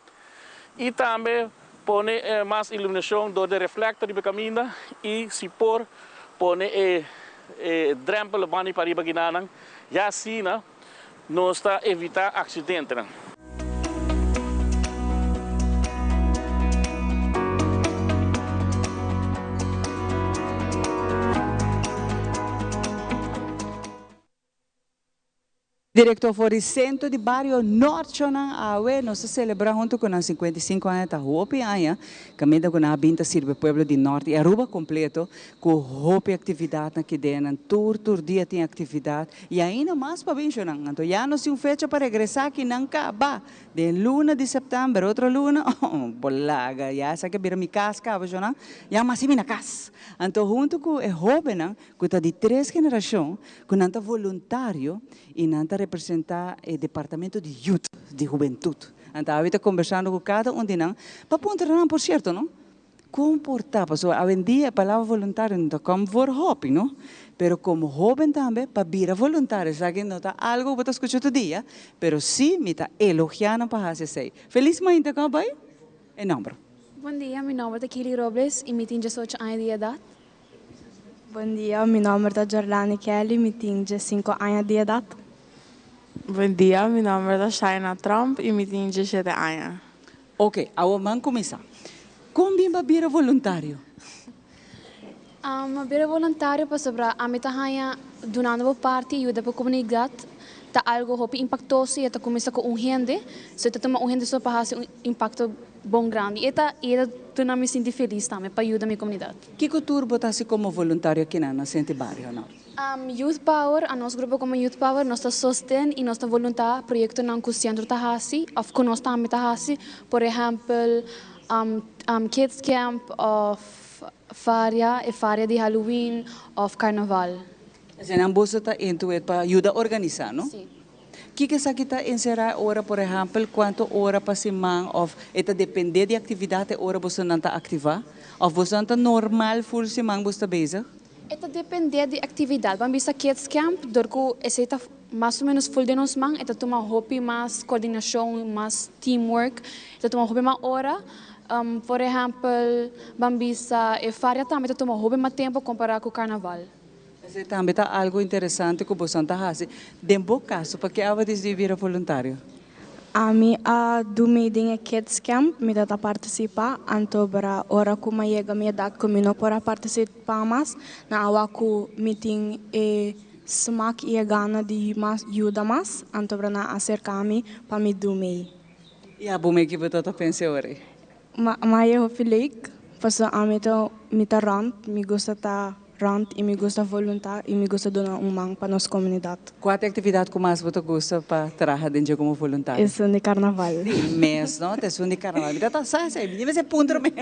e também pone mais iluminação do reflector de caminho e se pôr drempel bani para riba ginanang já assim nós está evitar acidente. Diretor for centro de bairro norte na Aue, nós celebramos junto com os 55 anos da Hopi Aya, caminho com a Binta Sirve Pueblo de Norte e Aruba completo, com Hopi atividade aqui dentro, todo dia tem atividade e ainda mais para bem chorar. Então já nós temos fecha para regressar aqui na Caba, de luna de setembro, outra luna, bolaga, já essa que vira minha casa, Caba, já mais minha casa. Então junto com o jovem, que está de 3 gerações, com nanta voluntário e nanta representar o departamento de youth, de juventude. Então, eu estou conversando com cada um de nós, para pontuar, por certo, não? comportar. Pues, hoje em dia, a palavra voluntário não está como for hobby, não? Pero como jovem também, para vir voluntário, sabe? Não está algo que você escuta todo dia, pero sim, me está elogiando para fazer isso. Feliz mãe, tá com bem? Em nome. Bom dia, meu nome é Kili Robles e me tenho 18 anos de idade. Bom dia, meu nome é Jordani Kelly, me tenho 5 anos de idade. Bom dia, meu nome é Shaina Trump e me tenho 17 anos. Ok, vamos começar. Como bem para voluntário? Para voluntário para sobre a meta hanya donando parte ajuda para a comunidade. Tá algo hopi impactoso e tá começa com gente, so tá toma gente só para fazer impacto bom grande. E tá tu não me sinto feliz também para ajudar a minha comunidade. Que cultura botasse como voluntário aqui na Sente Barrio, não? Youth Power, a nosso grupo como Youth Power, nós sostém e nós voluntário projeto não que o centro tá hasi, of que nós também tá hasi, por exemplo, kids camp of faria de Halloween of Carnaval. Você não bolsa tá into para ajudar a organizar, não? Sim. Que essa kita encerrar hora, por exemplo, quanto hora para semana, ou eta depende de atividade hora você não está ativar, ou você não está normal full semana você está bezig? Eta depende de atividade. Vamos bisa kids camp, dorku essa mais ou menos full de nos mang, eta toma hobby mais coordenação, mais teamwork, eta toma hobby mais hora. Por exemplo, vamos bisa faria também eta toma hobby mais tempo comparado com o carnaval. Esse também está algo interessante que você está fazendo. De bom caso, para que a de vir voluntário? A mim a do meeting kids camp me dá participar, anto para hora que me chega minha idade que me não pode participar mais, na awa ku meeting e smak e gana de mais ajuda mais, anto para na acercar-me para me do mei. E a bom que você está pensando hoje? Mas eu feliz, porque a mim me tá rand, me gosta tá rand e me gosta voluntário e me gosta donar mang para nossa comunidade. Qual é a atividade que mais você gosta para trabalhar dentro como voluntário? É de carnaval. Mês, não? É de carnaval. Me dá sai, me deve ser ponto mesmo.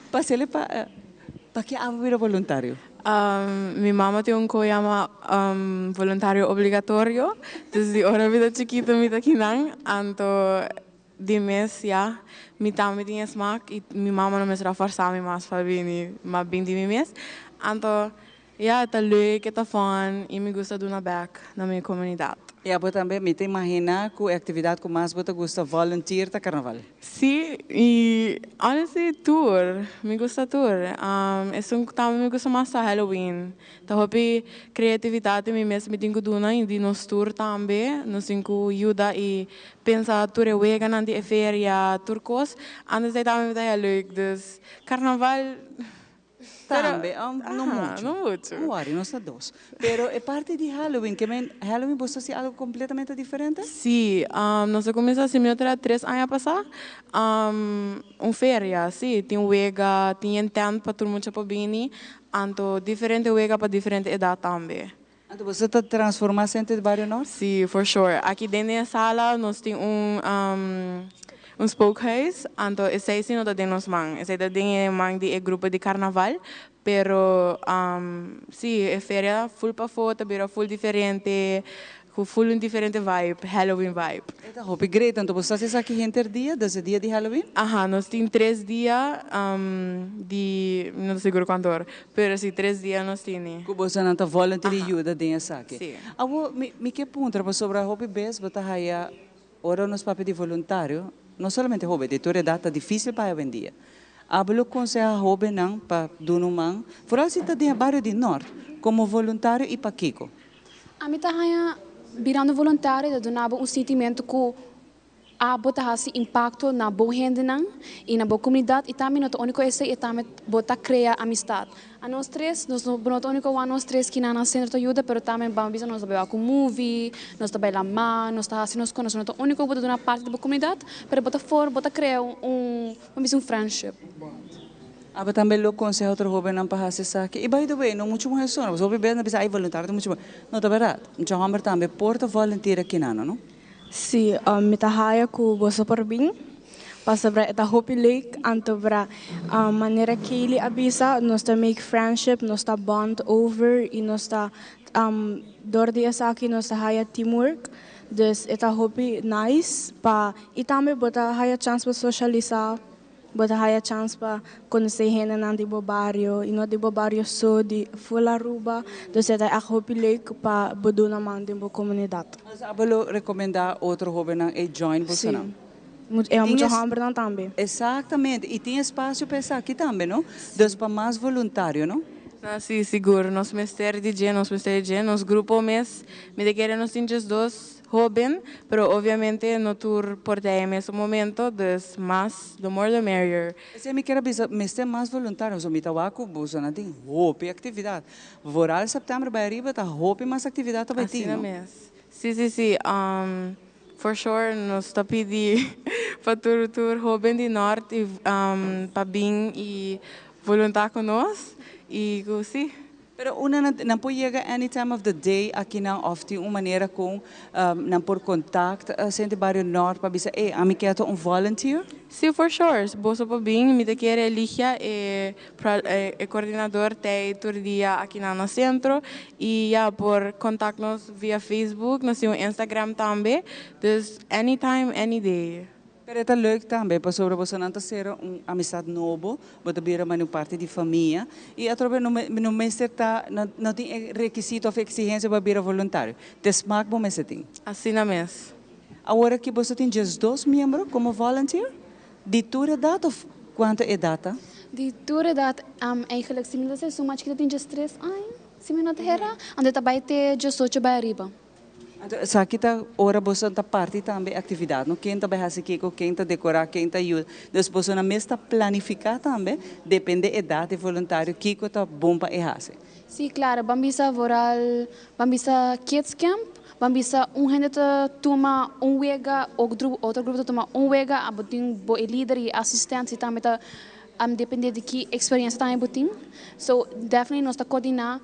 Passei para que a vir voluntário? Minha mama tem chama voluntário obrigatório, desde hora vida chiquita me tá kinang, anto de mês já me também tinha smack e minha mama não me será forçar me mais para vir mas bem de mês, anto já tá leuk, tá fun e me gusta do na back na minha comunidade. E a também me tem imaginar que a atividade que mais você gosta volunteer tá carnaval? Sim, e honestly tour, me gusta tour. Também me gusta mais a Halloween. Tá hobby criatividade me mesmo me tenho duna e de nos tour também, nos tenho ajuda e pensar tour é wega na de feria turcos. Antes de também tá leuk, dus carnaval também, não muito. Não muito. Não está dois. Pero é parte de Halloween, que Halloween você faz algo completamente diferente? Sim, nós começamos a 3 anos passar, feria, sim, tem wega, tem tent para todo mundo para vir, então diferente wega para diferente idade também. Então você está transformando Sente Barrio Norte? Sim, for sure. Aqui dentro da sala nós temos spookhuis, então esse é não da nos mang, esse é da mang de grupo de carnaval, pero sim, é feria full para foto, pero full diferente, com full diferente vibe, Halloween vibe. Então, hobby great, então você está aqui entre dia, desde dia de Halloween? Aham, nós temos 3 dias de, não sei quanto hora, pero sim 3 dias nós temos. Que você não está voluntário ajuda dentro aqui. Sim. Me que ponto sobre a hobby base, você está ora nos papéis de voluntário. Não somente hobby, de toda data difícil para hoje em dia. Hablo com se a hobby não para Dunumang, fora se está dentro bairro de Norte, como voluntário e para Kiko. A mim tá virando voluntário, donava sentimento que a botar esse impacto na boa gente e na boa comunidade e também no único esse e também botar criar amistade. A nós três, nós não único a nós três que na centro de ajuda, pero também vamos nós trabalhar com movie, nós trabalhar lá, nós tá assim nós conhecemos o único botar na parte da comunidade, para botar fora, botar criar vamos friendship. Aba também lo consejo outro jovem não para fazer isso aqui. E by the way, não muito mais só, os jovens bem não bisa ai voluntário muito mais. Não tá verdade. Então hammer também porta volunteer aqui não? Sim, me tá haia com você por bem. Passa para esta hopi lake, anto para maneira que ele avisa, nós tá make friendship, nós tá bond over e nós tá dor de essa aqui nós tá haia teamwork. Dus esta hopi nice pa e também botar haia chance para socializar bota haya chance para conhecer gente na de barrio e no de barrio só de full Aruba, então é a hope leuk para bodo na mão de boa comunidade. Mas abalo recomendar outro jovem a join você não? É muito hambre não também. Exatamente, e tem espaço para isso aqui também, não? Então para mais voluntário, não? Sim, seguro. Nós mestre DJ, nos grupo mes, me querem nós temos dois jovens, pero obviamente no tour por em esse momento, des mais, the more the merrier. Se me quer mestre mais voluntário, so me tawaco, busa na tem roupa atividade. Voral setembro vai arriba, tá roupa mais atividade vai ter, não? Sim. For sure, nós está pedindo para tour jovem de norte para vir e voluntar conosco. E sim. Pero una não pode chegar any time of the day aqui não ofte uma maneira com não por contato Centro Barrio Norte para dizer, a mim quer um volunteer? Sim, for sure. Boa para bem, me quer Eligia coordenador de tour dia aqui no centro e por contato-nos via Facebook, nós temos Instagram também. Dus anytime, any day. Pero é leuk também, para sobre você não ter uma amizade nova, você vira uma parte de família e através no mês não tem requisito ou exigência para virar voluntário. Desmaak bom mês tem. Assim na mês. Agora que você tem just 2 membros como volunteer, de tua idade ou quanta idade? De tua idade, eigenlijk se me dá so much que tem just 3 anos, se me não terra, ande também ter just 8 para arriba. Sa kita ora bosa ta parte também atividade, no quem tá behasi kiko, quem tá decorar, quem tá ajuda. Depois bosa na mesta planificar também, depende da idade voluntário kiko tá bom para ehase. Sim, claro, bambisa voral, bambisa kids camp, bambisa gente toma wega, outro grupo toma wega, abotin bo líder e assistente também tá depende de que experiência também botin. So definitely nós tá coordenar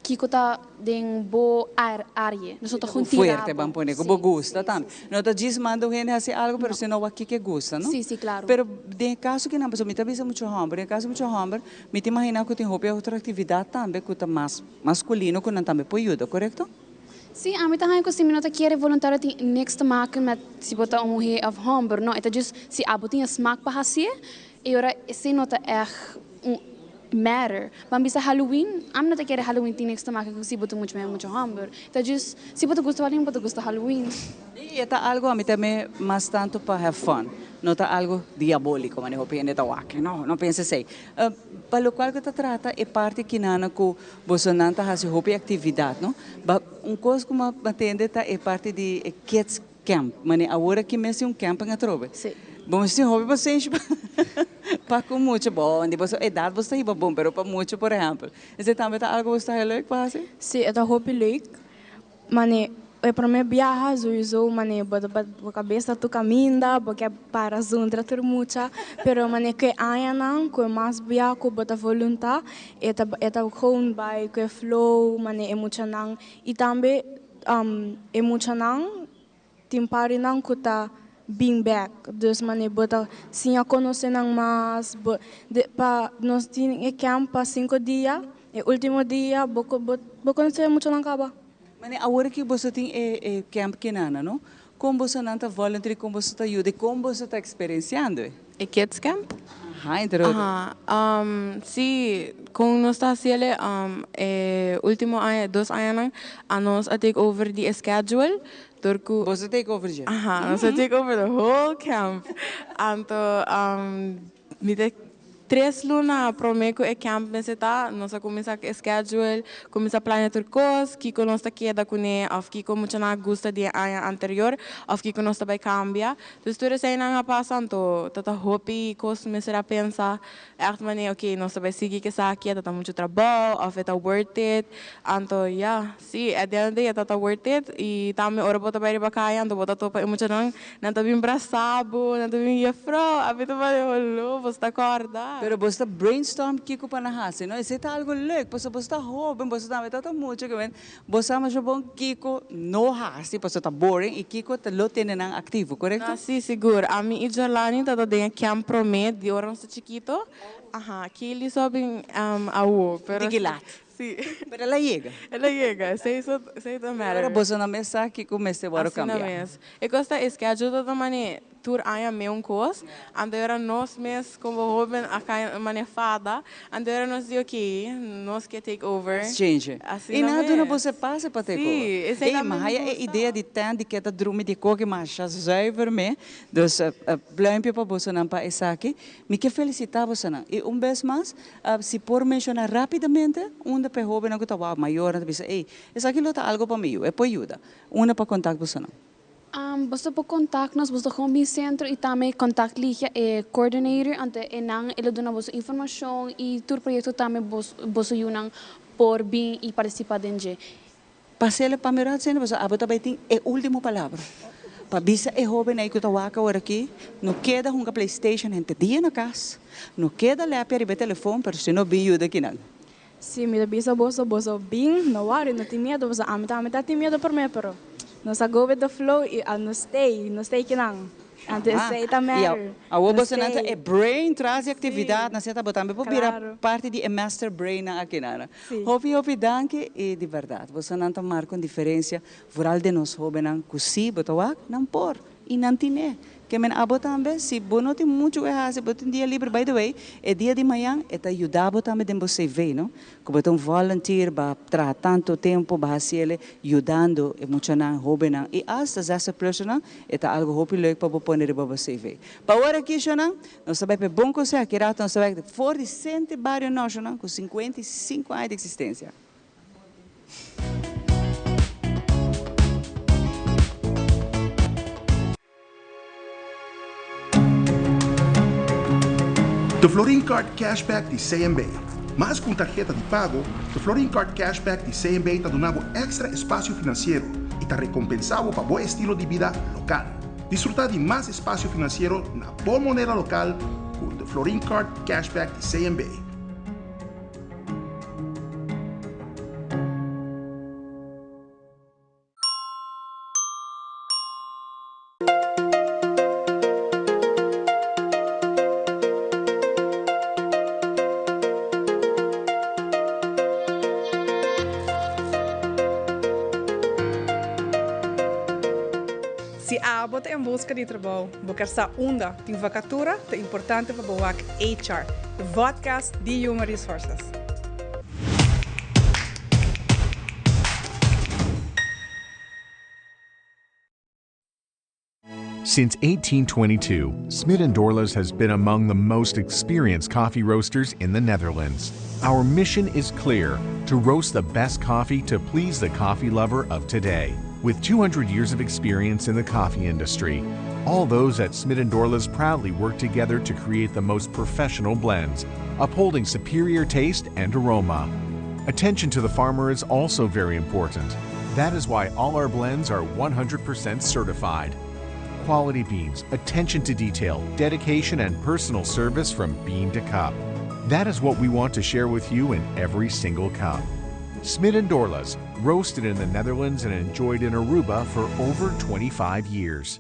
Kiko tá em boa área. Nós estamos juntos. Fuerte, vamos poner, como gosta também. Nós estamos dizendo que a gente algo, mas se não aqui que gosta, não? Sim, claro. Pero de caso que não, mas me está vendo muito hambre, em caso muito hambre, me te imagina que tem outra atividade também que está mais masculino, que não também pode ajudar, correto? Sim, a mim também que se me nota querer voluntário de next maken met se botar mulher of hambre, não? Então just se abotin a smaak para fazer, e ora se nota matter. Bambisa Halloween, I'm not a Halloween thing next to make si boto muito hamburger. Então just si boto gusto Halloween. E tá algo a mim também mais tanto para have fun. Não tá algo diabólico, mas eu penso tá wak. Não pensa assim. Para o qual que tá trata é parte que nana que você não tá fazendo hobby atividade, não? Coisa como atende tá é parte de kids camp, mas agora que mesmo camp na trova. Sim. Bom, se hobby você para com muito bom, depois a idade você iba bom, pero para muito, por exemplo. Esse também tá algo você leuk para fazer? Sim, é hobby leuk, mas é para mim viajar, sowieso, mas bota cabeça tu caminha, porque para zundra tur mucha, pero mas que aia não, que mais viajar, que bota voluntar, é gewoon by que flow, mas é muito não, e também é muito não, timpari não que tá being back, dus mane bota sim a conhecer não mais, para nós tínhamos camp para 5 dias, e último dia boco conhecer muito não acaba. Mas agora que você tem camp que nana, não? Como você não está voluntário, como você está ajuda, como você está experienciando? É kids camp? Sim, com nós está fazendo último ano, 2 anos, a nós a take over the schedule. Você take over já? Nós a take over the whole camp. Então, me 3 lunas prometo é camp meseta, nós começa a schedule, começa a planear coisas, que nós está queda com ele, ou que muito na gusta de ano anterior, ou que nós vai cambiar. Então, tudo isso aí não passa, então, tata hobby, coisas meseta pensa, echt maneira, ok, nós vai seguir que essa aqui, tata muito trabalho, ou é worth it, então, sim, at the end of the day, tata worth it, e também ora bota para ir para cá, então bota topa, e muito não tá bem braçado, não tá bem iafro, a vida vai olhar, você está acordado. Pero você brainstorm kiko pa nahasi, no? Esse tá algo leuk, você tá jovem, você tá metade muito, que você mas bom kiko no hasi, você tá boring e kiko tá lo tiene nang ativo, correto? Sim, seguro. A mim e Jolani tá dando camp promet de oran sa chiquito. Que eles sobem a o, pero Digilat. Sim. Pero ela chega. Ela chega, sei também. Agora você na mesa que comece agora a cambiar. E gosta é que ajuda também tour aya me un cos, andera nos mes como joven acá manefada, andera nos diu que nos que take over. Exchange. Assim E não nada é. não você passa para ter Sim, coisa. Mas aí a ideia de ter de que tá drume de coque mais zuiver me, dus bluimpje para você não para essa aqui, me que felicitar você não. E vez mais, se por mencionar rapidamente, onde para joven não que tá maior, não bisa, essa aqui lota algo para mim, é para ajuda. Uma para contato você não. Basta po contact nos, basta kung mi centro e também contact liga coordinator ante enang ilo do na boso informação e tour proyecto também boso yunang por bem e participar dentro. Passele para mirar sendo você abo também tem a última palavra. Para bisa jovem aí que tá waka ora aqui, não queda um PlayStation gente dia na casa, não queda lápis e telefone, pero se não biu daqui não. Sim, me bisa boso bem, não worry, não tem medo, boso amita tem medo por mim, pero nós go with the flow e no stay kinang. Ante stay também. A você não é brain traz atividade, na certa botão, para virar parte de master brain na aqui nada. Hopi danke e de verdade, você não marca uma diferença, voral de nós jovens que sim, botawak, não por e não tiene. Que men abo também, se bono tem muito se botem dia livre, by the way, é dia de manhã, é tá ajudar também de você ver, não? Que botam volunteer, ba tra tanto tempo, ba ele ajudando, é muito na hobby na, e hasta essa pessoa, é tá algo hobby leuk para poner para você ver. Para agora aqui, não, nós sabemos bom que você aqui nós sabemos que for de cento barrio nosso, não, com 55 anos de existência. The Florin Card Cashback de CMB. Mas com tarjeta de pago, the Florin Card Cashback de CMB está dando extra espaço financeiro e está recompensado para bom estilo de vida local. Disfrutar de mais espaço financeiro na boa moneda local com the Florin Card Cashback de CMB. Se a bota em busca de trabalho, buscar sa onda, tem vacatura, é importante para boa HR, the podcast de Human Resources. Since 1822, Smit & Dorlas has been among the most experienced coffee roasters in the Netherlands. Our mission is clear: to roast the best coffee to please the coffee lover of today. With 200 years of experience in the coffee industry, all those at Smit & Dorlas proudly work together to create the most professional blends, upholding superior taste and aroma. Attention to the farmer is also very important. That is why all our blends are 100% certified. Quality beans, attention to detail, dedication, and personal service from bean to cup. That is what we want to share with you in every single cup. Smit & Dorlas, roasted in the Netherlands and enjoyed in Aruba for over 25 years.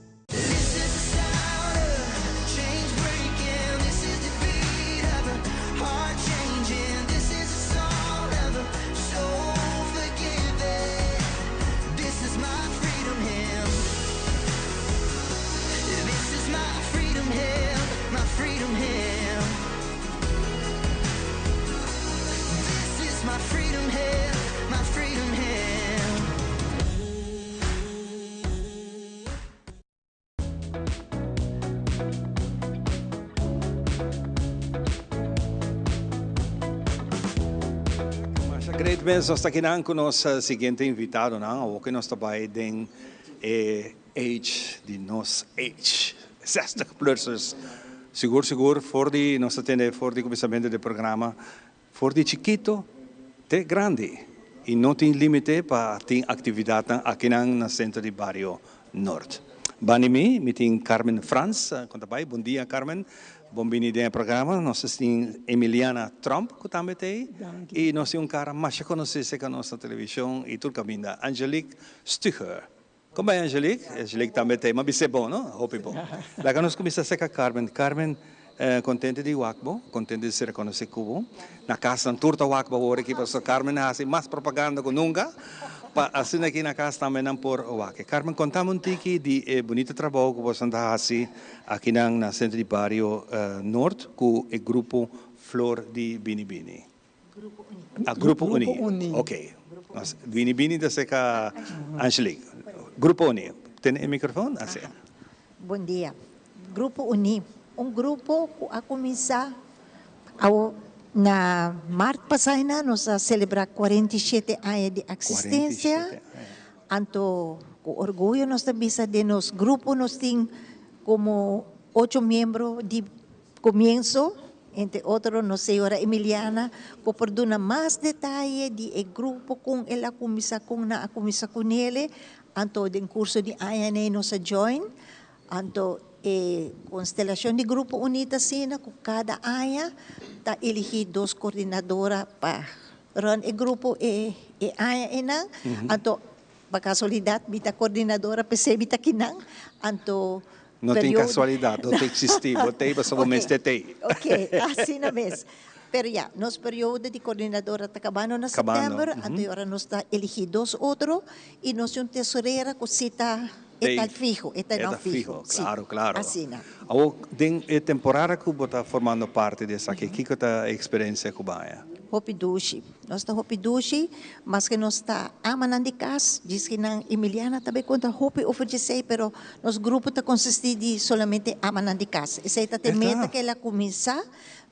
Great bens, nós estamos aqui com o nosso seguinte invitado, não? O que nós estamos em age de nós age, 60 plus, seguro, for de nós atende for de começamento do programa, for de chiquito, até grande, e não tem limite para ter atividade aqui no centro de Barrio Norte. Banimi, me tem Carmen Franz, conta pai, bom dia Carmen. Bem-vindo ao programa. Nós temos Emiliana Trump, que também tem. E nós temos cara mais conhecido na nossa televisão e tudo caminho, Angelique Stucher. Como é Angelique? Angelique também tem, mas é bom, não? Hope bom. Lá nós começamos com a Carmen. Carmen, contente de Wakbo, contente de ser reconhecido como. Na casa, na turta Wakbo, agora que a Carmen faz mais propaganda que nunca. assim aqui na casa também não por Oaque. Carmen, contamos um tiki de bonito trabalho que você está fazendo aqui na Centro de Barrio Norte com o grupo Flor de Bini Bini. Grupo Uni. Ok. Bini Bini da seca Angelique. Grupo Uni. Tem o microfone? Assim. Bom dia. Grupo Uni. Grupo que a começar na março passado, nós celebramos 47 anos de existência. Então, com orgulho, nós também de nosso grupo, nós temos como 8 membros de começo, entre outros, nossa senhora Emiliana, que perdona mais detalhes de grupo com ela começa com ele, então, em curso de ano, nós join, então, constelação de grupo unida sina com cada área tá elegido 2 coordenadoras para run o grupo área enang anto para casualidade bita coordenadora PC bita kinang anto não tem casualidade, não tem existir, botei para só mês tetei. Ok, assim na vez. Pero ya, nos período de coordenadora está acabando na setembro, anto agora nós está elegido 2 outros e nós um tesoreira que cita Está fijo, está não fijo. Claro, claro. Assim. A temporada que você está formando parte dessa aqui, que é a experiência cubana? Hopidushi. Nós está Hopidushi, mas que nós está amanandi casa, diz que na Emiliana também conta Hopi oferecer, pero nosso grupo está consistir de solamente amanandi casa. Essa é a meta que ela começa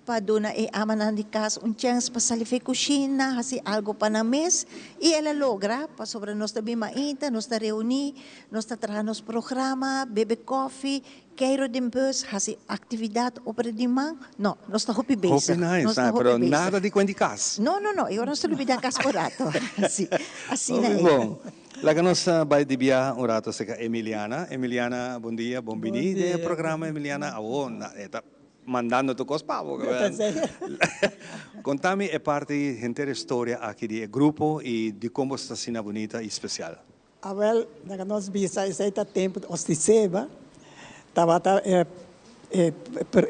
para dar amanandi casa chance para sair da cozinha, fazer algo para na mesa, e ela logra, para sobre nós também mainta, nós está reunir, nós está trazendo nos programa, bebe coffee, quero depois fazer atividade obra de mão. Não, nós está hopi base. Hopi nice, pero nada de quando casa. Não, eu não estou olvidando casa por rato. Assim é. Bom, lá que nós vai de viagem um rato, se Emiliana. Emiliana, bom dia, bom vindo. Programa Emiliana, mandando tu cospa. Contame a parte inteira história aqui do grupo e de como está sendo bonita e especial. Well, na nós bisa esse tempo osticeba, tava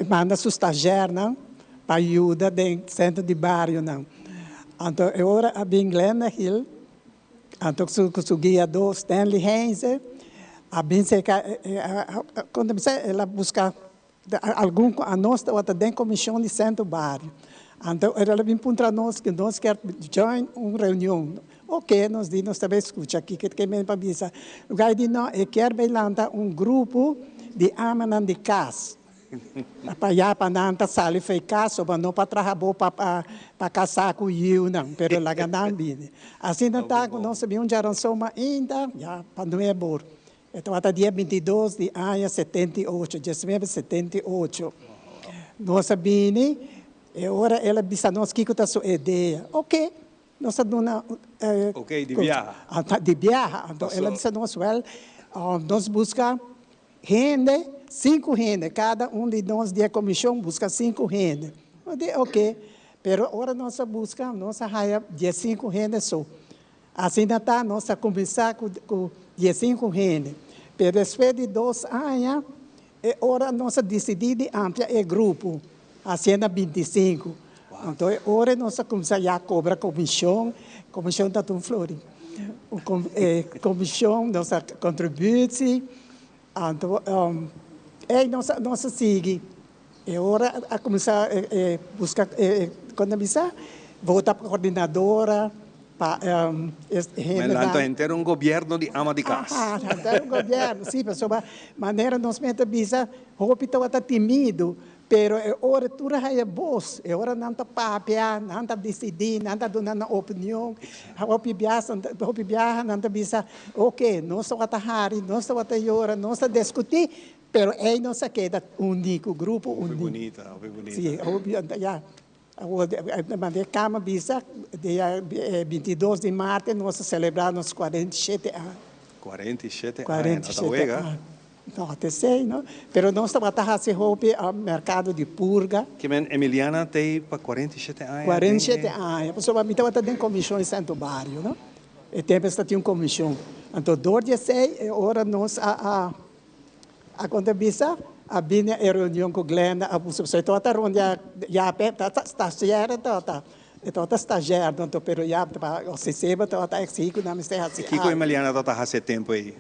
manda sus stagiário para ajuda dentro centro de bairro não. Então agora a Glenda Hill, então su guia do Stanley Heinze, a bem quando ela busca algum a nós está dentro comissão de centro bairro. Então ela vem para nós que nós quer join uma reunião. Ok, nós também escuta aqui que me pabisa. O gai de não quer beilanda grupo de amanan de casa. Para nanta sali fei casa, para não para trabalhar para casar com eu não, pero lá ganham bem. Assim não tá com nós sabemos já rançou ainda, já para não é bom. Então até dia 22 de ano 78, 1978. Nós sabemos, e agora ela disse nós que está sua ideia. Ok. Nós estamos de viagem. De viagem. Então, ela disse nós, nós buscamos gente, 5 gente. Cada de nós de comissão busca 5 gente. Ok. Pero agora nós buscamos, nós arraiamos 15 gente só. Assim está, nós começar com 15 gente. Pero depois de 2 anos, agora nós decidimos ampliar o grupo, assim 25. Então, agora nós começamos a cobrar comissão da Tom Flori. Comissão, nossa contribuição. Então, nós seguimos. E agora começar a buscar, quando começar, voltar para a coordenadora. Então, governo de ama de casa. Governo, sim, pessoal. Maneira nós metemos, o hospital está tímido. Pero ora tudo é voz, ora não está papia, não está decidir, não está dando opinião, hopi biasa não está bisa, ok, nós estamos a hari, nós estamos a ora, nós estamos a discutir, pero aí nós queda único grupo único. Bonita. Sim, já. A cama bisa, dia 22 de março nós celebramos 47 anos. 47 anos. Não, até sei, não? Pero nós estamos a fazer ao mercado de purga. Que Emiliana tem para 47 anos. 47 anos. A pessoa me estava dando comissão em Santo Bairro, não? E tempo está tendo comissão. Então, 16 horas nós a contabilidade, a reunião com Glenda, a pessoa está onde já está certo, tá. Então, tá estagiário, então, pero já, você seba, então, tá exigo, não me está assim. Kiko e Meliana tá há tempo aí.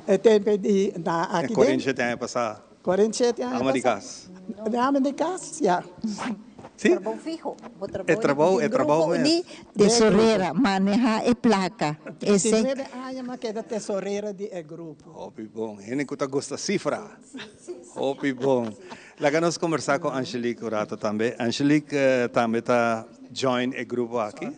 É tempo de, aqui 47 anos passar. 47 anos. Ama de casa. Ama de casa, já. Sim. Trabalho fijo. É trabalho mesmo. Tesoureira, manejar e placa. Esse 19 anos, mas que é tesoureira de grupo. Hopi bom. Ele que gosta cifra. Hopi bom. Lá nós conversar com Angelique Urato também. Angelique também está join o grupo aqui.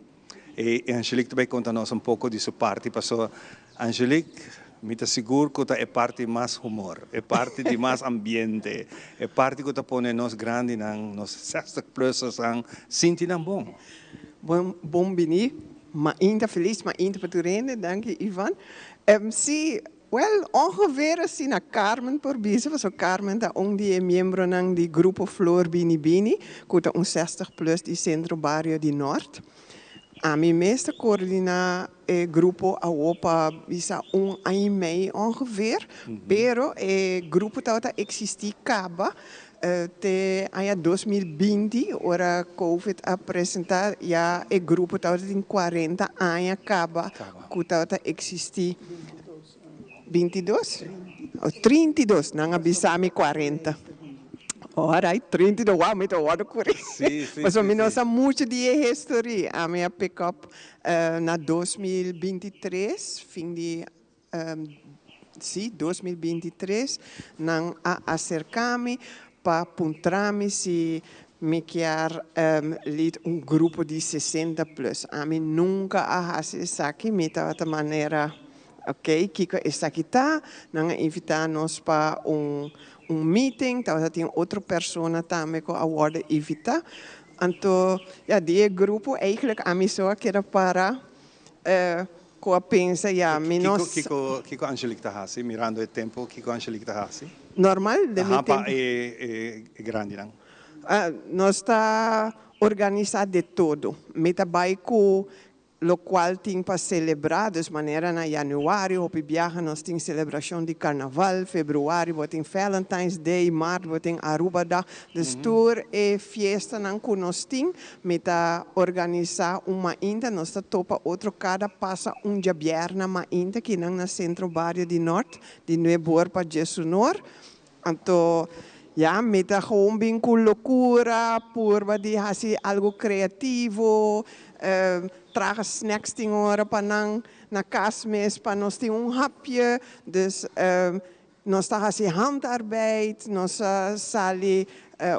E Angelique também conta-nos pouco de sua parte. Passou Angelique, me está seguro que é parte mais humor, é parte de mais ambiente, é parte que está põe nós grande, nós 60 plus, sinti não bom. Bom bini, maar ainda feliz, maar ainda para turene, dank je Ivan. Sim, well, ongeveer assim na Carmen por bisa, was Carmen tá onde é membro nang di grupo Flor Bini Bini, que tá 60 plus di Centro Barrio di Norte. A mim mesma coordena o grupo a Opa bisa ano e meio ongeveer, pero o grupo tá existir acaba até 2020, ora Covid apresentar já o grupo tá em 40 anos acaba, que tá existir 22 ou 32, não abisame 40. Ora, 32, uau, me estou olhando por isso. Mas o menos há muito de história. A minha pick-up na 2023, fim de 2023, não acercar-me para apontar-me se me quer lead grupo de 60 plus. A mim nunca há isso aqui, me está de maneira, ok, Kiko está aqui, não invitar-nos para meeting, talvez tenha outra pessoa também que a ordem evita. Então, ja, die grupo eigenlijk a mim só que era para com a pensa ja, menos. Kiko Angelique tá assim, mirando o tempo, Kiko Angelique tá assim. Normal, de meu tempo. É grande, não? Nós está organizado de todo. Meta com lo qual tem para celebrar, de maneira na januário, ou viaja, nós temos celebração de carnaval, fevereiro, tem Valentine's Day, março, tem Aruba Day, dus tour e fiesta não que nós temos, meta organizar uma ainda, nós está topa outro cada passa dia viernes, mas ainda que não na Centro Barrio de Norte, de Nuevo para Jesunor, então ja, meta gewoon bem com loucura, por de assim algo criativo, traga snacks tem hora para na casa mesmo, para nós ter hapje, dus nós está assim handarbeid, nós sali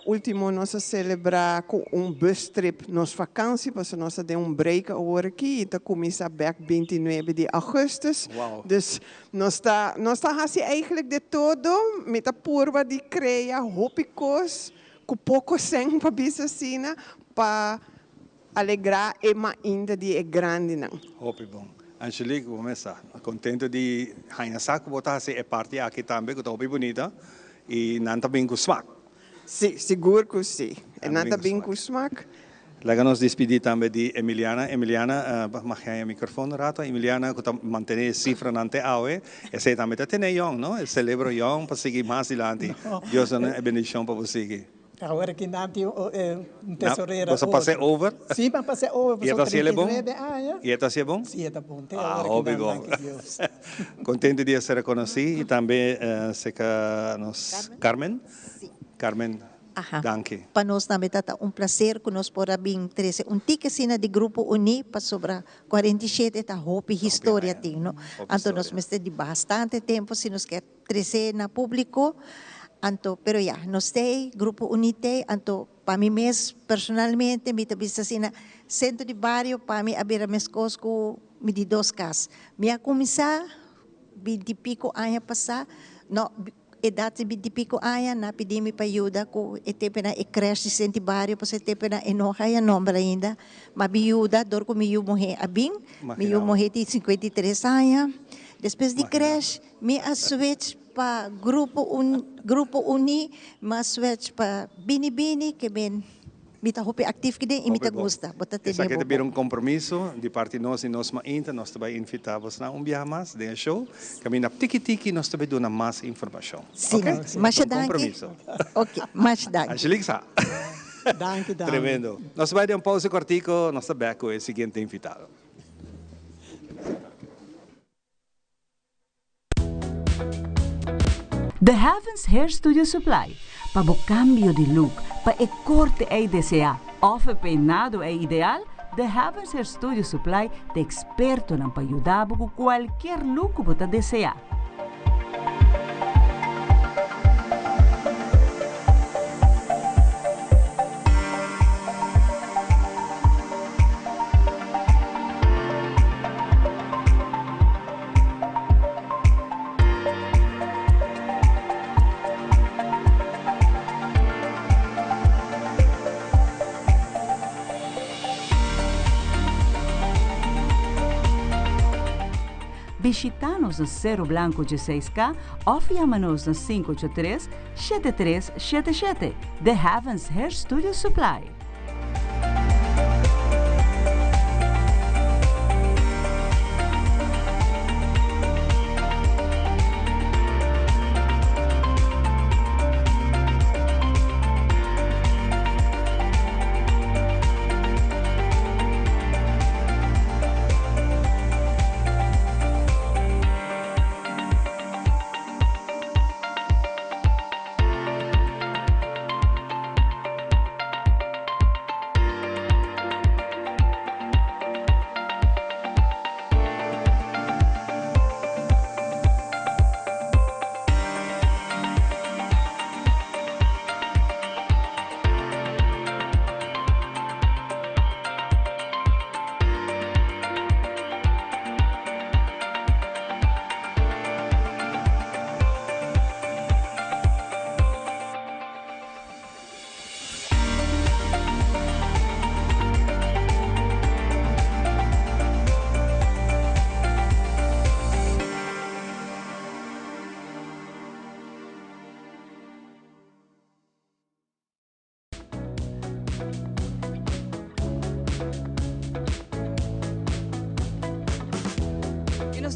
último nós celebrar com bustrip nos vakantie, porque nós temos break agora aqui, e tá começa back 29 de augustus, dus nós está assim eigenlijk de todo, met a purva de criar hópicos, com pouco sem para bisacina, para alegrar e mais ainda de grande não. Hope bom. Angelique, vou começar. Contento de ganhar saco, botar assim é parte aqui também, que está bem bonita e não está bem com smack. Sim, seguro que sim. E não está bem com smack. Lá nos despedir também de Emiliana. Emiliana, mag jij je microfoon rato? Emiliana, que manter cifra nante awe, e sei também tá tendo young, não? E celebro young para seguir mais adiante. Deus é bendição para você seguir. Agora que não tem tesoureira. Você passou over? Sim, mas passei over. E está sendo bom? E está sendo bom? Sim, está bom. Óbvio. Contente de ser reconhecido e também sei que nós Carmen. Carmen. Danke. Para nós também está prazer que nós podemos vir trazer ticket sina de Grupo Uni para sobre 47 está hope história tem, não? Então nós temos de bastante tempo se nós quer trazer na público. Anto, pero ya, nós tem Grupo Unite, anto, para mim mesmo, personalmente, me tabisa sina centro de barrio, para mim, abrir mes coisas com me de 2 casas. Me começar 20 pico anos passar, no, edade 20 pico anos, na pedi me para ajuda com etepena e creche centro de barrio, para etepena e não há nome ainda, mas me ajuda, dor com me morrer a bem, me morrer de 53 anos, depois de creche, me a switch para Grupo Uni, mas switch para Bini Bini, que bem, me está ativo que nem me está gosta. Essa aqui é um compromisso de parte nós e nós ainda, nós também invitamos na viagem mais, de show, que me na tiki-tiki, nós também damos mais informação. Sim, mas compromisso. Ok, mas danke. Angelique, Danke, danke. Tremendo. Nós vamos dar um pausa cortico, nós estamos com o seguinte invitado. The Heavens Hair Studio Supply. Para o cambio de look, para o corte é desejar, ou o peinado é ideal, The Heavens Hair Studio Supply é experto para ajudar com qualquer look que você desejar. Visita-nos no Cerro Blanco 16K ou chama-nos no 583-7377. The Heavens Hair Studio Supply.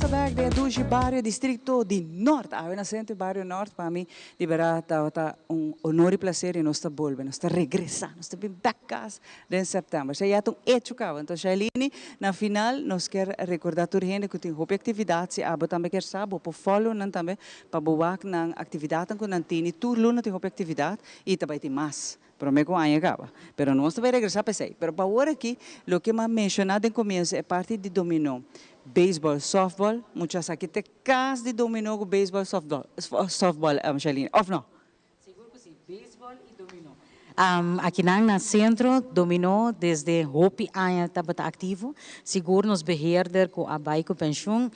Bag de Duji Barrio Distrito di Nord. Noi nascente Barrio Nord, para mim, liberata honor e prazer em nossa bolsa, nós regressar, nós bem back em setembro. Já é um hecho cá, então Shailene, na final, nós quer recordar toda gente que tem roupa atividade, se abo também quer saber, para follow não também, para boa na atividade que não tem, tudo não tem roupa atividade e também tem mais. Pero me acaba. Pero nós vai regressar para aí. Pero para agora aqui, o que me mencionado em começo é parte de dominó. Baseball, softball, muitas aqui tem casa de dominó com baseball, softball, Shailene. Of não? Seguro que sim, baseball e dominó. Aqui na centro, dominó desde Hopi anos estava ativo. Seguro nos beheerder com a Baico Pensión.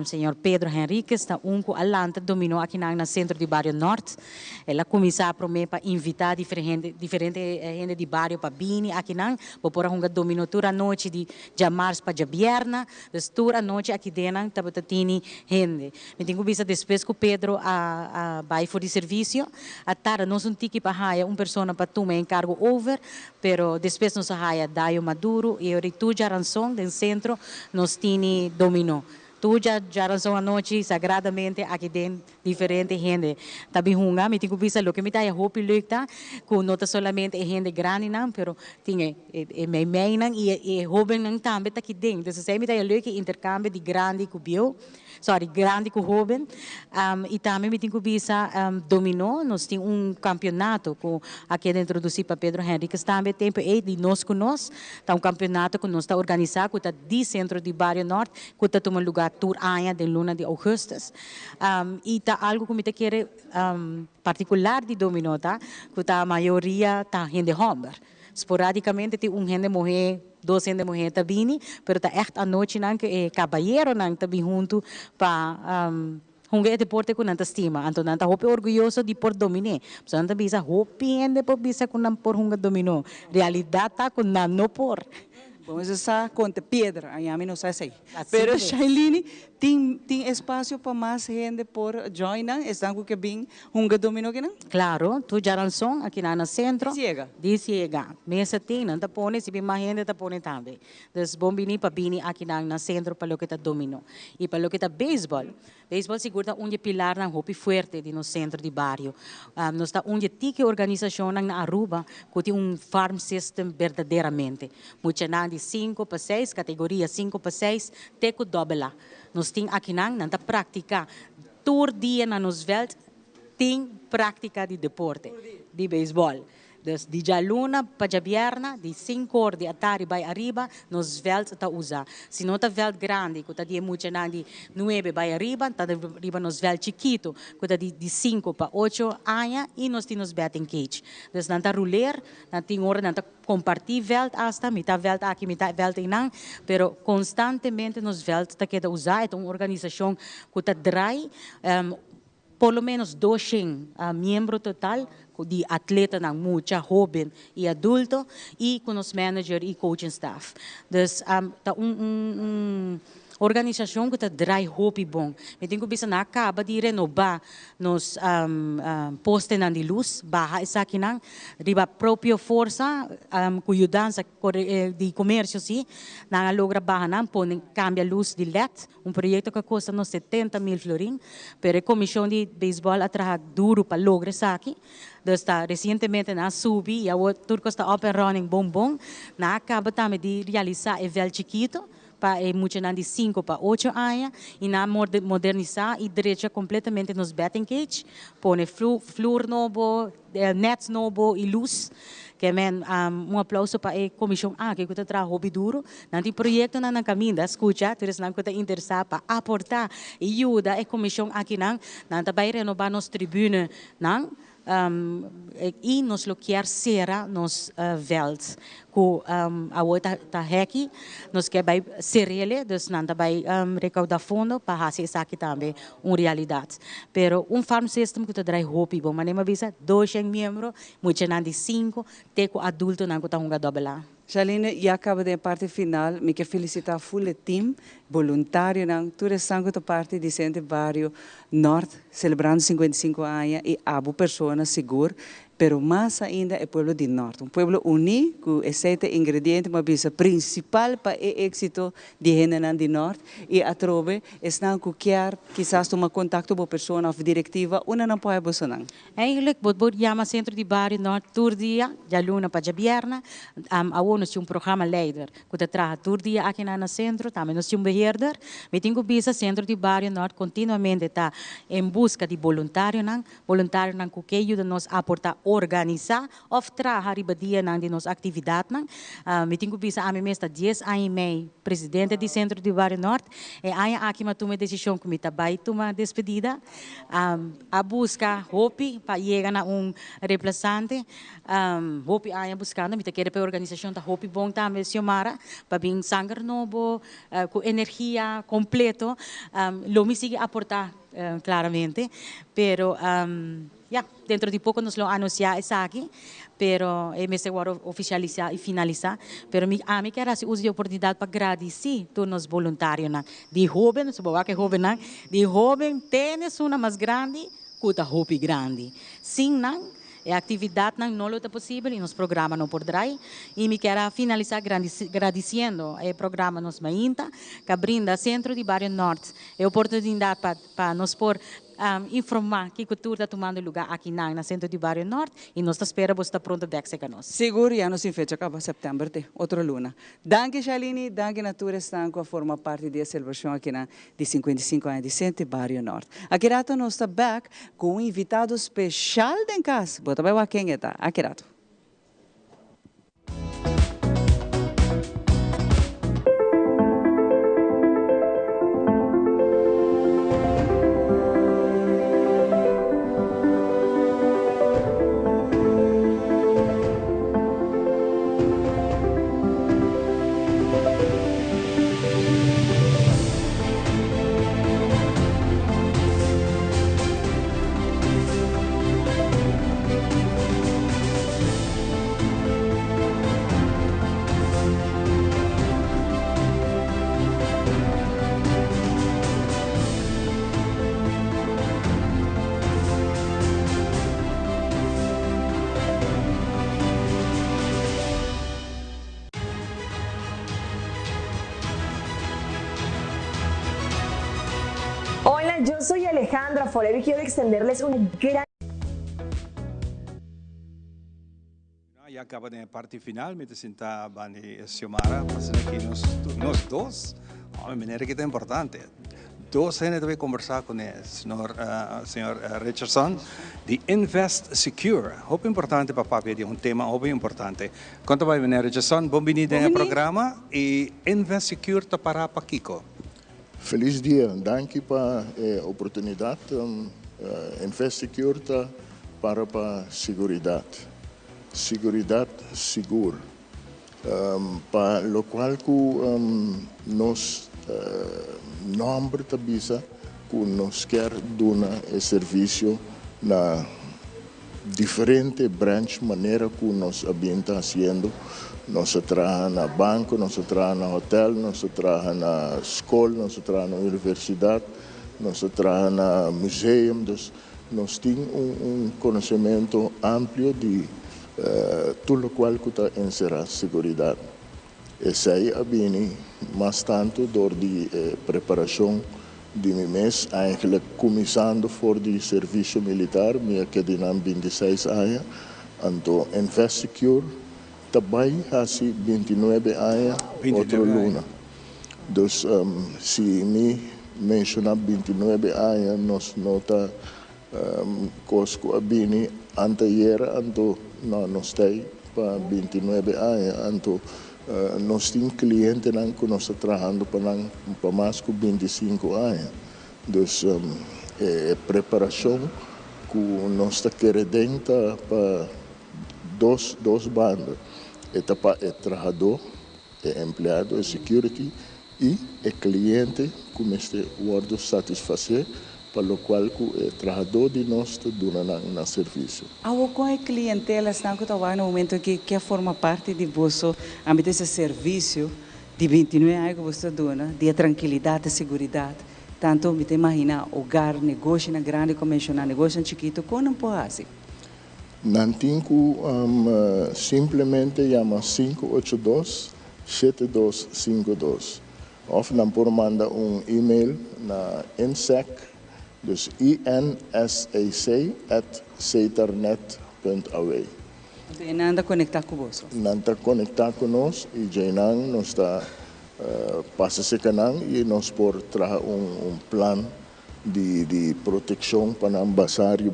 Senhor Pedro Henrique está alante dominou aqui na centro de Barrio Norte. Ela começou a prometer para invitar diferente gente de Barrio para vir aqui na para uma dominou toda a noite de março para viernes, toda a noite aqui dentro estava tendo gente. Me tenho visto depois que Pedro vai for de serviço, a tarde nós tique para haia pessoa para tomar encargo over, pero depois nós haia Daio Maduro e Oritu Jaranson do centro nós tini dominou. Tu já razão a noite sagradamente aqui dentro diferente gente também hunga me tenho visto o que me dá roupa luta com nota solamente gente grande não pero tinha mei não e jovem não também tá aqui dentro então se me dá o intercâmbio de grande com bio grande com jovem e também me tenho visto dominó nós temos campeonato com aqui dentro do Cipa Pedro Henrique também tempo de nós conosco tá campeonato que nós está organizado com tá de centro de Barrio Norte com tá tomando lugar tour aia de luna de augustus e tá algo que me quer particular de dominó tá que tá a maioria tá gente homem esporadicamente tem gente mulher 2 gente mulher tá vindo pero tá echt a noite não que caballeiro não tá vindo junto para hunga deporte com nanta estima então nanta hope orgulhoso de por dominé so nanta bisa hope ende por bisa com não por hunga dominó realidade tá com não por Vamos usar conta pedra, aí a mim não sei se. Pero Shailene, tem espaço para mais gente por joinar, estão com que bem dominó que não? Claro, tu já son aqui na centro. Disiega. Mesa tem, não tá pone, se bem mais gente tá pone também. Então, bom bini para bini aqui na centro para lo que tá dominó. E para lo que tá beisebol. Beisebol segura um pilar ng hopi fuerte di no centro di barrio. Nós está onde tique organização na Aruba, que tem farm system verdadeiramente. Muita na de 5 para 6, categoria 5 para 6, teco dobela. Nós tem aqui na prática, todo dia na nos veld, tem prática de deporte, de beisebol. Dus di luna para vierna, di 5 horas de tarde vai arriba, nos veld ta usa. Se não tá veld grande, que tá di muita na di 9 vai arriba, tá arriba nos veld chiquito, que tá di 5 para 8 anos e nós temos betting cage. Dus não tá ruler, não tem hora não tá compartir veld hasta, mitad veld aqui, mitad veld inang, pero constantemente nos veld tá queda usar, é uma organização que tá drai, por lo menos 200 membros total, de atleta ng mucha joven e adulto e com os manager e coaching staff. Dus ta organização que está dry hope bom. Me tenho bisa na acaba de renovar nos poste de luz, baja essa aqui nang riba própria força cuidança de comércio sim, na logra baja nang ponen cambia luz de LED, projeto que custa nos 70,000 florin, pero a comissão de beisebol atraha duro para lograr isso aqui. Está recentemente na subi e a turco está up and running bom, na acaba também de realizar evento chiquito para muito de 5 para 8 anos e na modernizar e direita completamente nos betting cage, põe flor novo, nets novo e luz. Que aplauso para a comissão que está trabalhando hobby duro. Nanti projeto na caminho, escuta, tu não está interessado para aportar e ajuda a comissão aqui não, nanti vai renovar nos tribuna não. E nos lo quer será nos velds que a outra tá aqui nos quer vai ser ele dus nanda vai recaudar fundo para fazer isso aqui também uma realidade pero farm system que tá drai hopi bom mas nem avisa 200 membros muito nandi 5 teco adulto não tá hunga dobela. Shailene, e acaba de parte final, me quer felicitar full team, voluntário, não, toda essa parte de Centro Barrio Norte, celebrando 55 anos e abo pessoas seguro, pero mais ainda é o povo do Norte, povo unido, com esse ingrediente, mas principal para o êxito de gente do Norte, e a trove, estão com quer, quizás tomar contato com a pessoa ou diretiva, uma não pode buscar. Eigenlijk, bot chama Centro de Barrio Norte, todo dia, já luna para vierna, nós temos programa leider, que trabalha todo dia aqui na centro, também nós temos beheerder, mas tenho que Centro de Barrio Norte continuamente está em busca de voluntário que ajuda-nos a aportar organizar ou trabalhar dia de nossa atividade. Me tenho que a mim mesma 10 anos e meio presidente do Centro de Barrio Norte e aí aqui me tomei decisão que me vai tomar despedida a buscar hope para chegar a representante hope aí buscando me quer para a organização da hope bom também Xiomara para vir sangue novo com energia completo lo me sigue aportar claramente pero dentro de pouco nos lo anunciar isso aqui, pero me seguro oficializar e finalizar, pero a mim quero se usar a oportunidade para agradecer todos os voluntários, de jovem, se boa que jovem, de jovem tens uma mais grande, cuta hope grande, sim não a atividade não é possível e nos programa não por trás e me quero finalizar agradecendo o programa nos mainta que brinda Centro de Barrio Norte a oportunidade para nos por informar que cultura está tomando lugar aqui na Centro de Barrio Norte e nós esperamos estar pronto de que nós. Seguro já nos fecha acaba setembro de outra luna. Danke Shailene, danke Natura Estanco a formar parte da celebração aqui na de 55 anos de Centro de Barrio Norte. Aqui rato nós está back com invitado especial de casa. Bota bem o quem está. Aqui rato. Hola, yo soy Alejandra Forero y quiero extenderles una gran... Ya acaba de parte final, me sinta Bani Xiomara, passando aqui nós dois. Uma maneira que é importante. Dois anos eu vou conversar com o senhor Richardson, de Invest Secure. Muito importante para papai, de tema muito importante. Conta vai, senhor Richardson, bem-vindo ao programa e Invest Secure está para Kiko. Feliz dia, danke para a oportunidade. Invest Secure está para seguridade. Seguridade segura, para o qual nós nombre tabisa que nos quer dar serviço na diferente branch maneira que nós está fazendo. Nós trabalhamos na banco, nós trabalhamos na hotel, nós trabalhamos na escola, nós trabalhamos na universidade, nós trabalhamos na museu. Nós temos conhecimento amplo de tudo o qual está encerrado seguridade. Esse aí é mais tanto dor de preparação de mim mês, eigenlijk começando for de serviço militar, minha que de 26 anos, então Invest Secure também há 29 anos, outro luna. Então, se me mencionar 29 anos, nós nota Cosco Abini anteayer, então nós temos para 29 anos, então nós temos clientes que nós estamos trabalhando para mais de 25 anos. Então, preparação que nós estamos querendo para dois bandas. Para o trabalhador, o empregado, o security e o cliente que este guarda satisfazer, para o qual o trabalhador de nós está dando serviço. Com a clientela está no momento que quer formar parte de vosso âmbito de serviço de 29 anos que você dá, de tranquilidade e segurança. Tanto me imagina hogar, negócio na grande, convencional, negócio na chiquito, como não pode fazer? Não tem que simplesmente chamar 582-7252. Ou não pode mandar e-mail na INSAC, dus insac@cetarnet.aw. E não anda conectar com você? Não está conectar conosco e já não está passa-se canal e nós por trazer plano de proteção para não passar o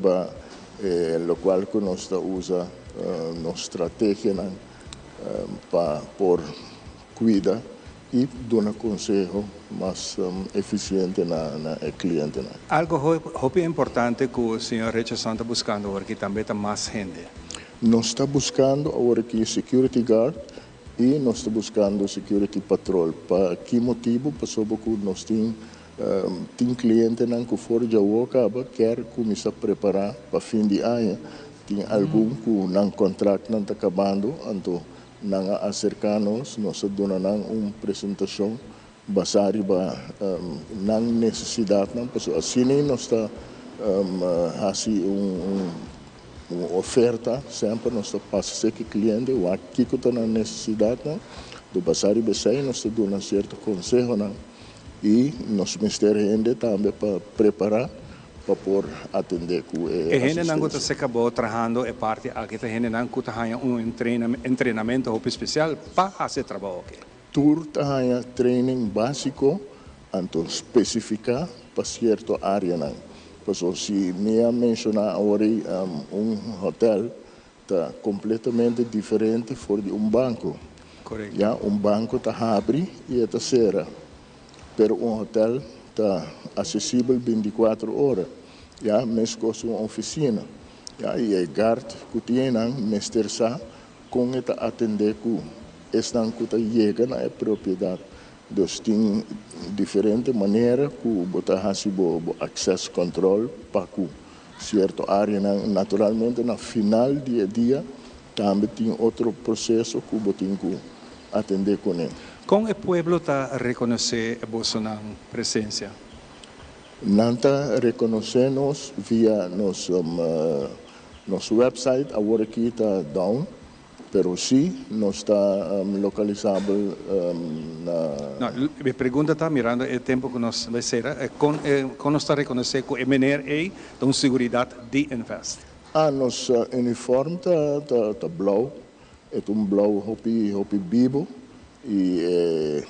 qual que nós usa nossa estratégia para por cuidar e dar conselho mais eficiente na cliente. Algo muito importante que o senhor Richardson está buscando agora, que também está mais gente. Nós estamos buscando agora que security guard e nós estamos buscando security patrol. Para que motivo? Para que nós temos clientes que fora de acaba quer começar a preparar para fim de ano. Tem algum que não contrato não está acabando, então não acercar-nos, nós damos uma apresentação baseada na necessidade, assim nós está uma oferta sempre nós passa que cliente o aqui que está na necessidade, do baseado nós damos um certo conselho e nosso ministério ainda também para preparar para por atender com e gente não está se acabou trabalhando é parte aqui a gente não está treinamento especial para fazer trabalho aqui. Tur está training básico então especificar para certa área não. Porque se me mencionar agora hotel está completamente diferente de banco. Correto. Já banco está abre e está cerra. Pero hotel está acessível 24 horas. Já mesmo com uma oficina. Já e é guard que tem mestersa com esta atender com esta que chega na propriedade. Então tem diferente maneira que botar acesso control para que certa área naturalmente na final do dia também tem outro processo que botem que atender com ele. Como o povo está reconhecer a vossa presença? Não está reconhecendo via nosso website, agora aqui está down, pero sí no está localizable na... No, mi pergunta está mirando o tempo que nós vai ser, quando está reconhecer que é menor aí, então segurança de invest. Nos uniforme tá blauw, é blauw hopi bibo e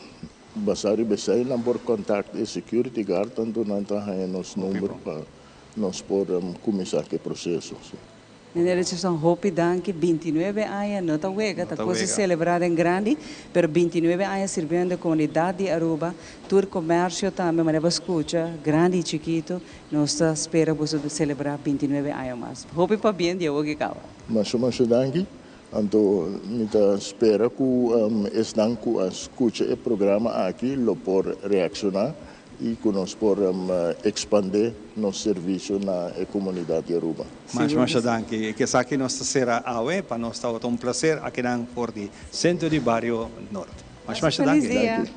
basari besai number contact e security guard tanto nanta hay nos número para nós por começar que processo. Nele são Hopi Danke, 29 anos, não está huega, está coisa celebrada em grande, pero 29 anos servindo a comunidade de Aruba, todo comércio também, mas escuta, grande e chiquito, nós esperamos celebrar 29 anos mais. Hopi para bem, dia hoje cá. Mas danke, então nita espera que estão que escuta o programa aqui, lo por reaccionar e que nós podemos expandir nosso serviço na comunidade de Aruba. Mas danke, que aqui nós será awe, para nós está um prazer aqui na for de centro de Barrio Norte. Mas danke.